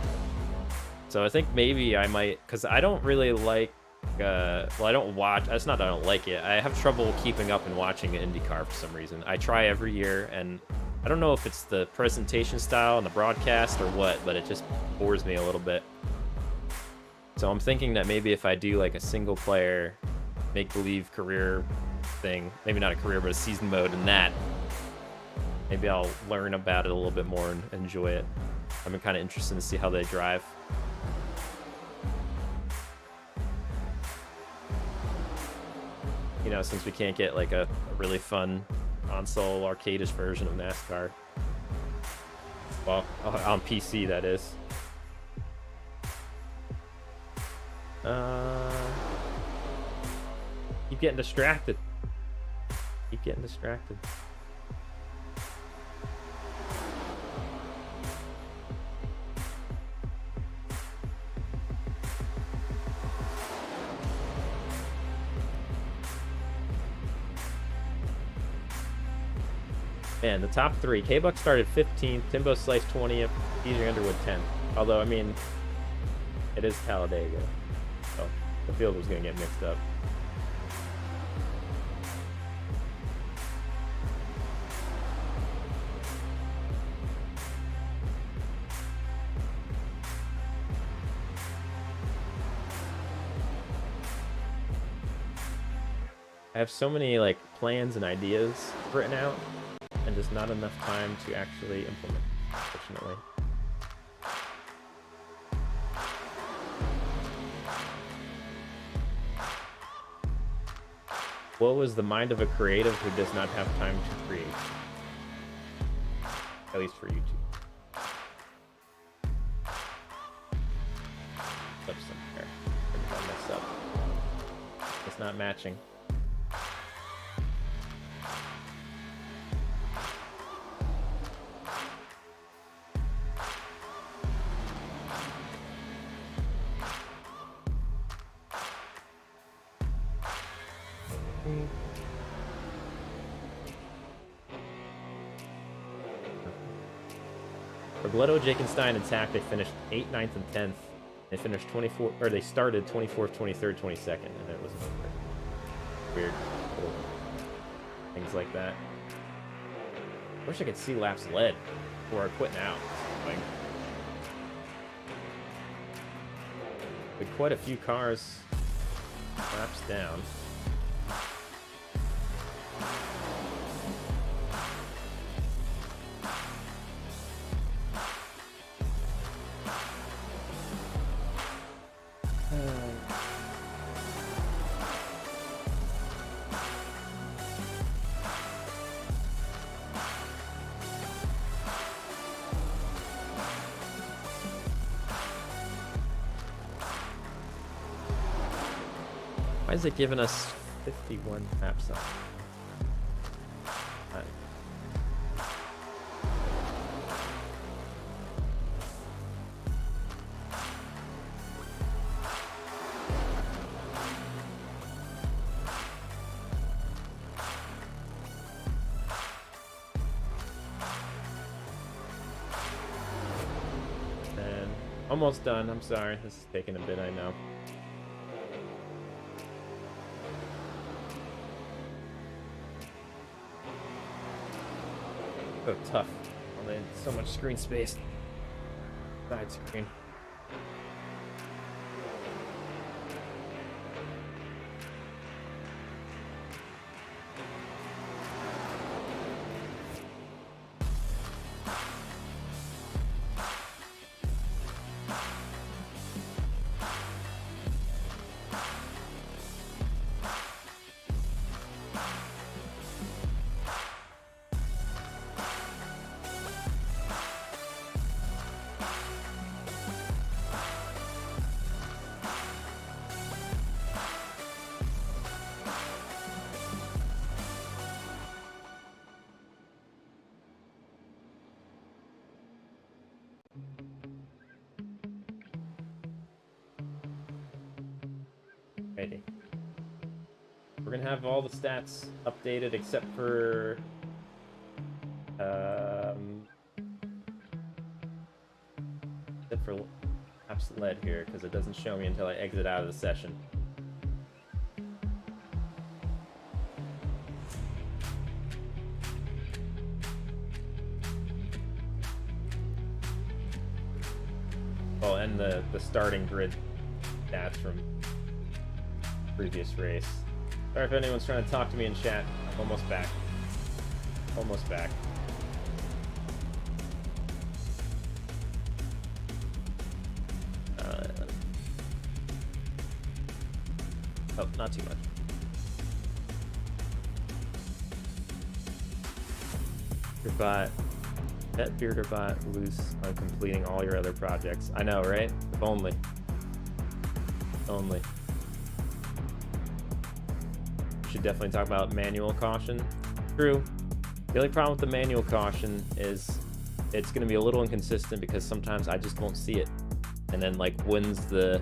So I think maybe I might, because I don't really like, well, I don't watch, it's not that I don't like it. I have trouble keeping up and watching IndyCar for some reason. I try every year, and I don't know if it's the presentation style and the broadcast or what, but it just bores me a little bit. So I'm thinking that maybe if I do like a single player make-believe career thing, maybe not a career, but a season mode in that, maybe I'll learn about it a little bit more and enjoy it. I'm kind of interested to see how they drive. You know, since we can't get like a really fun console arcade-ish version of NASCAR. Well, on PC, that is. Keep getting distracted. Keep getting distracted. Man, the top three. K-Buck started 15th, Timbo sliced 20th, DJ Underwood 10th. Although, I mean, it is Talladega, so the field was going to get mixed up. I have so many like plans and ideas written out, and just not enough time to actually implement, unfortunately. What was the mind of a creative who does not have time to create? At least for YouTube. Up somewhere. I messed up. It's not matching. Robledo, Jakenstein, and Tactic finished 8th, 9th, and 10th. They finished 24, or they started 24th, 23rd, 22nd, and it was weird little things like that. I wish I could see laps led before I quit now. Like, with quite a few cars laps down. Why is it giving us 51 laps on? And almost done. I'm sorry. This is taking a bit, I know. So tough. Only so much screen space. Side screen. Ready. We're gonna have all the stats updated except for laps led here, because it doesn't show me until I exit out of the session. Oh, and the starting grid stats from previous race. Sorry if anyone's trying to talk to me in chat. I'm almost back. Almost back. Oh, not too much. Bearderbot. Bet Bearderbot loose on completing all your other projects. I know, right? If only. If only. Should definitely talk about manual caution. True. The only problem with the manual caution is it's going to be a little inconsistent because sometimes I just won't see it. And then like when's the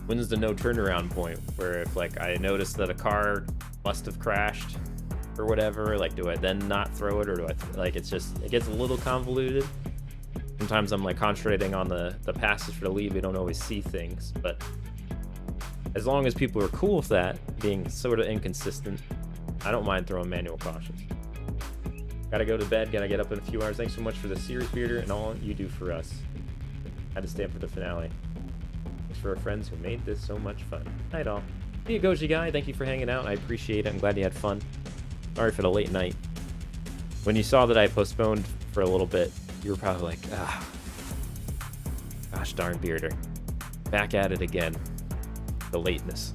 no turnaround point, where if like I notice that a car must have crashed or whatever? Like, do I then not throw it, or do I like it's just it gets a little convoluted. Sometimes I'm like concentrating on the passage for the lead. We don't always see things, but as long as people are cool with that being sort of inconsistent, I don't mind throwing manual cautions. Gotta go to bed. Gotta get up in a few hours. Thanks so much for the series, Bearder, and all you do for us. Had to stay up for the finale. Thanks for our friends who made this so much fun. Night all. Hey, Goji guy. Thank you for hanging out. I appreciate it. I'm glad you had fun. Sorry for the late night. When you saw that I postponed for a little bit, you were probably like, ah, gosh darn, Bearder. Back at it again. The lateness.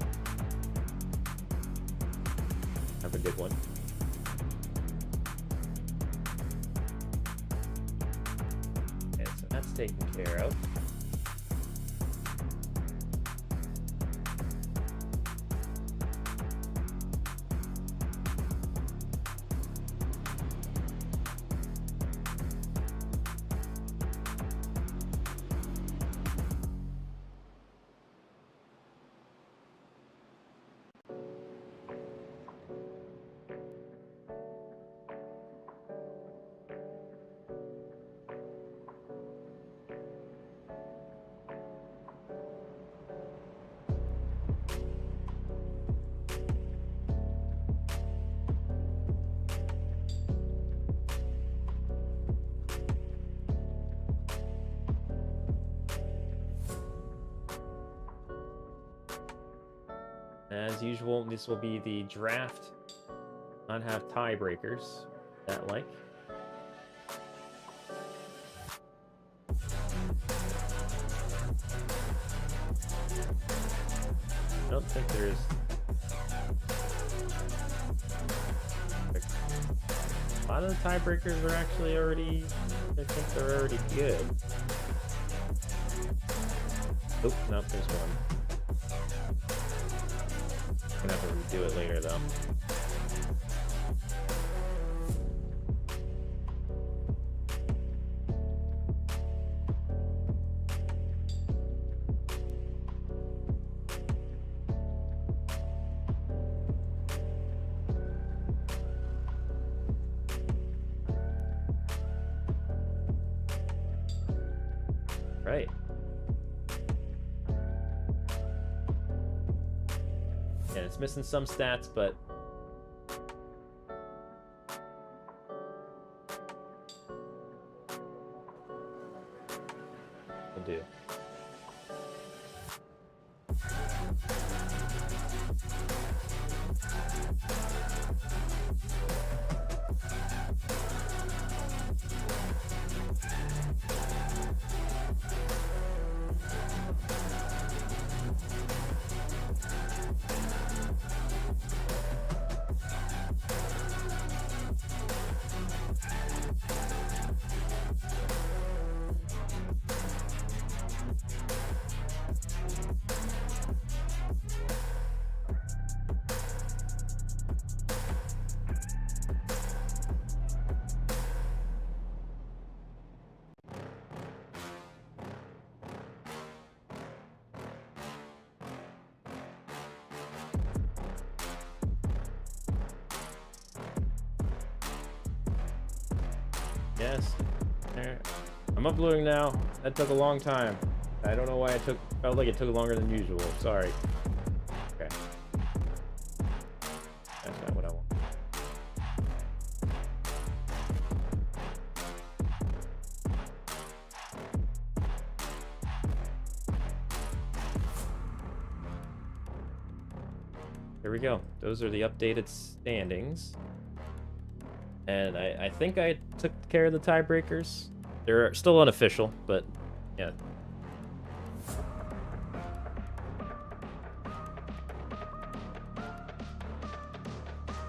Have a good one. Okay, so that's taken care of. As usual, this will be the draft. Not have tiebreakers. That like. I don't think there's. A lot of the tiebreakers are actually already. I think they're already good. Oh, no, there's one. Gonna have to redo it later though. Right. Yeah, it's missing some stats, but we'll do. Yes. I'm uploading now. That took a long time. I don't know why felt like it took longer than usual. Sorry. Okay. That's not what I want. Here we go. Those are the updated standings. And I think I took care of the tiebreakers. They're still unofficial, but yeah.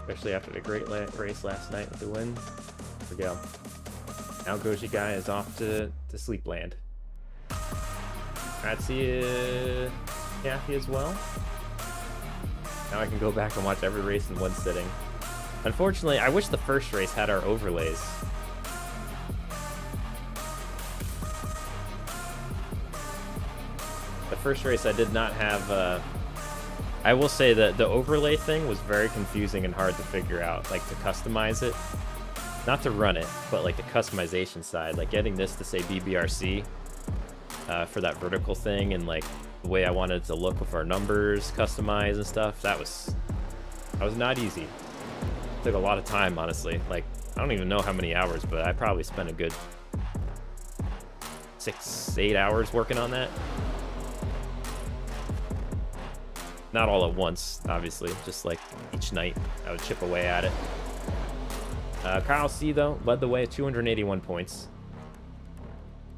Especially after the great race last night with the win. Here we go. Now Goji Guy is off to Sleepland. Alright, see you, Kathy, as well. Now I can go back and watch every race in one sitting. Unfortunately, I wish the first race had our overlays. The first race I did not have I will say that the overlay thing was very confusing and hard to figure out, like to customize it. Not to run it, but like the customization side, like getting this to say BBRC for that vertical thing, and like the way I wanted it to look with our numbers customized and stuff. That was not easy. It took a lot of time, honestly. Like, I don't even know how many hours, but I probably spent a good 6-8 hours working on that. Not all at once, obviously, just like each night I would chip away at it. Kyle C, though, led the way at 281 points.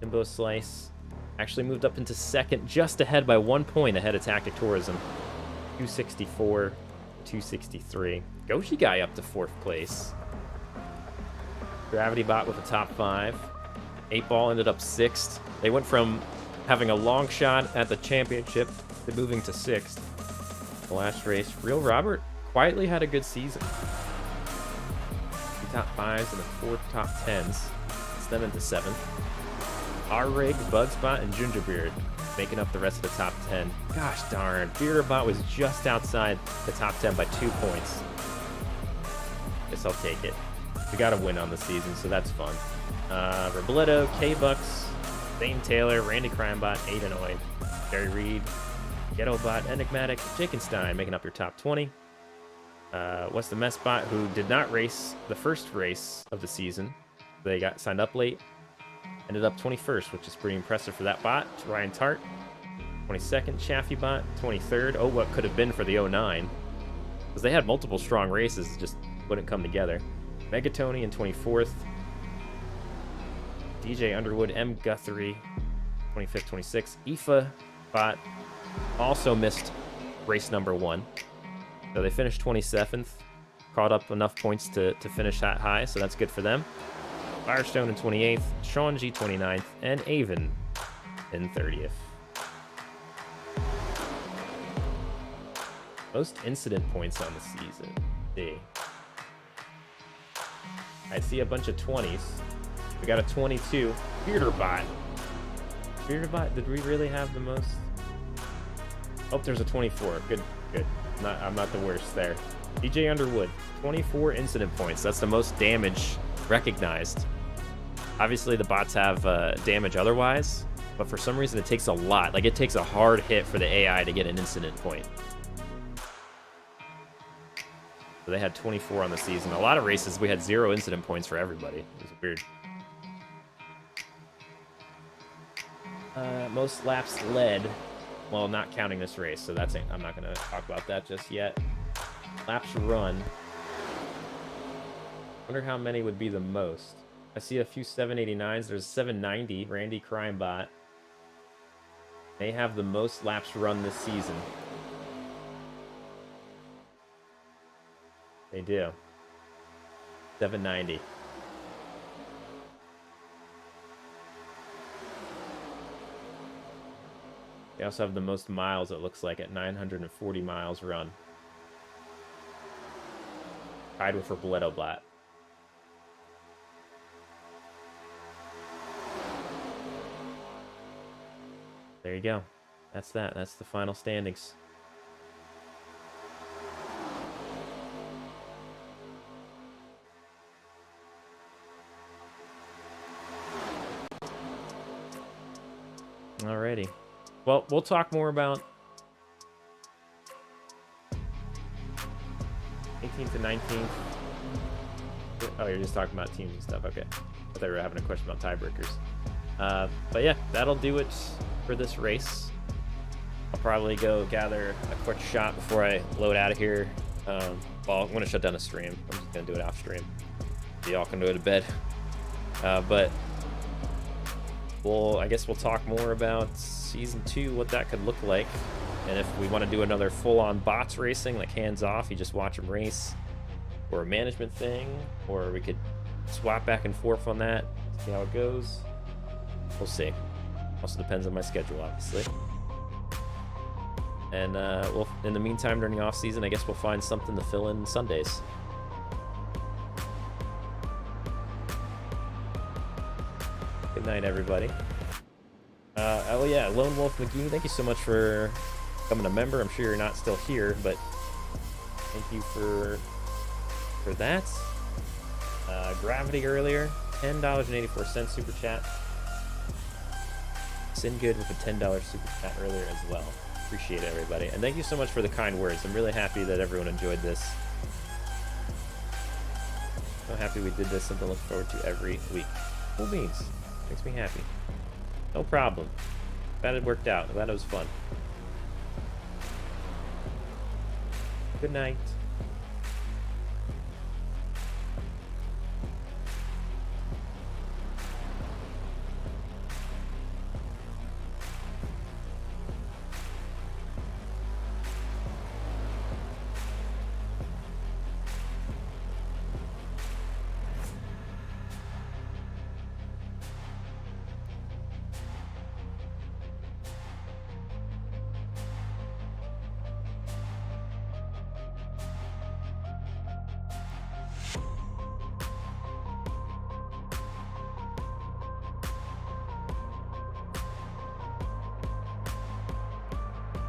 Timbo Slice actually moved up into second, just ahead by 1 point ahead of Tactic Tourism. 264, 263. Goshi Guy up to 4th place. Gravity Bot with a top 5. 8 Ball ended up 6th. They went from having a long shot at the championship to moving to 6th. The last race, Real Robert quietly had a good season. 2 top 5s and the 4 top 10s. It's them into 7th. R-Rig, Bugspot, and Gingerbeard making up the rest of the top 10. Gosh darn, Beardbot was just outside the top 10 by 2 points. Guess I'll take it. We got a win on the season, so that's fun. Robledo, K-Bucks, Zane Taylor, Randy Crimebot, Aidenoid, Jerry Reed, Ghettobot, Enigmatic, Jakenstein making up your top 20. What's the Mess Bot, who did not race the first race of the season. They got signed up late. Ended up 21st, which is pretty impressive for that bot. Ryan Tart, 22nd. Chaffee Bot, 23rd. Oh, what could have been for the 09. Because they had multiple strong races, it just wouldn't come together. Megatony in 24th. DJ Underwood, M. Guthrie, 25th, 26th. Aoife Bot also missed race number 1. So they finished 27th. Caught up enough points to finish that high, so that's good for them. Firestone in 28th, Sean G 29th, and Avon in 30th. Most incident points on the season. D. I see a bunch of 20s. We got a 22. Bearderbot. Bearderbot, did we really have the most? Oh, there's a 24. Good, good. I'm not the worst there. DJ Underwood, 24 incident points. That's the most damage recognized. Obviously, the bots have damage otherwise, but for some reason, it takes a lot. Like, it takes a hard hit for the AI to get an incident point. So they had 24 on the season. A lot of races, we had 0 incident points for everybody. It was weird. Most laps led. Well, not counting this race, so that's it. I'm not going to talk about that just yet. Laps run. Wonder how many would be the most. I see a few 789s. There's 790. Randy Crimebot. They have the most laps run this season. They do. 790. They also have the most miles, it looks like, at 940 miles run. Tied with Robledo Blat. There you go. That's that. That's the final standings. Alrighty. Well, we'll talk more about 18th and 19th. Oh, you're just talking about teams and stuff. Okay. I thought you were having a question about tiebreakers. But yeah, that'll do it for this race. I'll probably go gather a quick shot before I load out of here. Well, I'm going to shut down the stream. I'm just going to do it off stream. Y'all can go to bed. But I guess we'll talk more about Season 2, what that could look like. And if we want to do another full-on bots racing, like hands-off, you just watch them race, or a management thing, or we could swap back and forth on that, see how it goes. We'll see. Also depends on my schedule, obviously. And we'll, in the meantime, during the off-season, I guess we'll find something to fill in Sundays. Good night, everybody. Oh yeah, Lone Wolf McGee, thank you so much for becoming a member. I'm sure you're not still here, but thank you for that. Gravity earlier, $10.84 super chat. Sin Good with a $10 super chat earlier as well. Appreciate it, everybody. And thank you so much for the kind words. I'm really happy that everyone enjoyed this. So happy we did this. Something to look forward to every week. Cool beans. Makes me happy. No problem. Glad it worked out. Glad it was fun. Good night.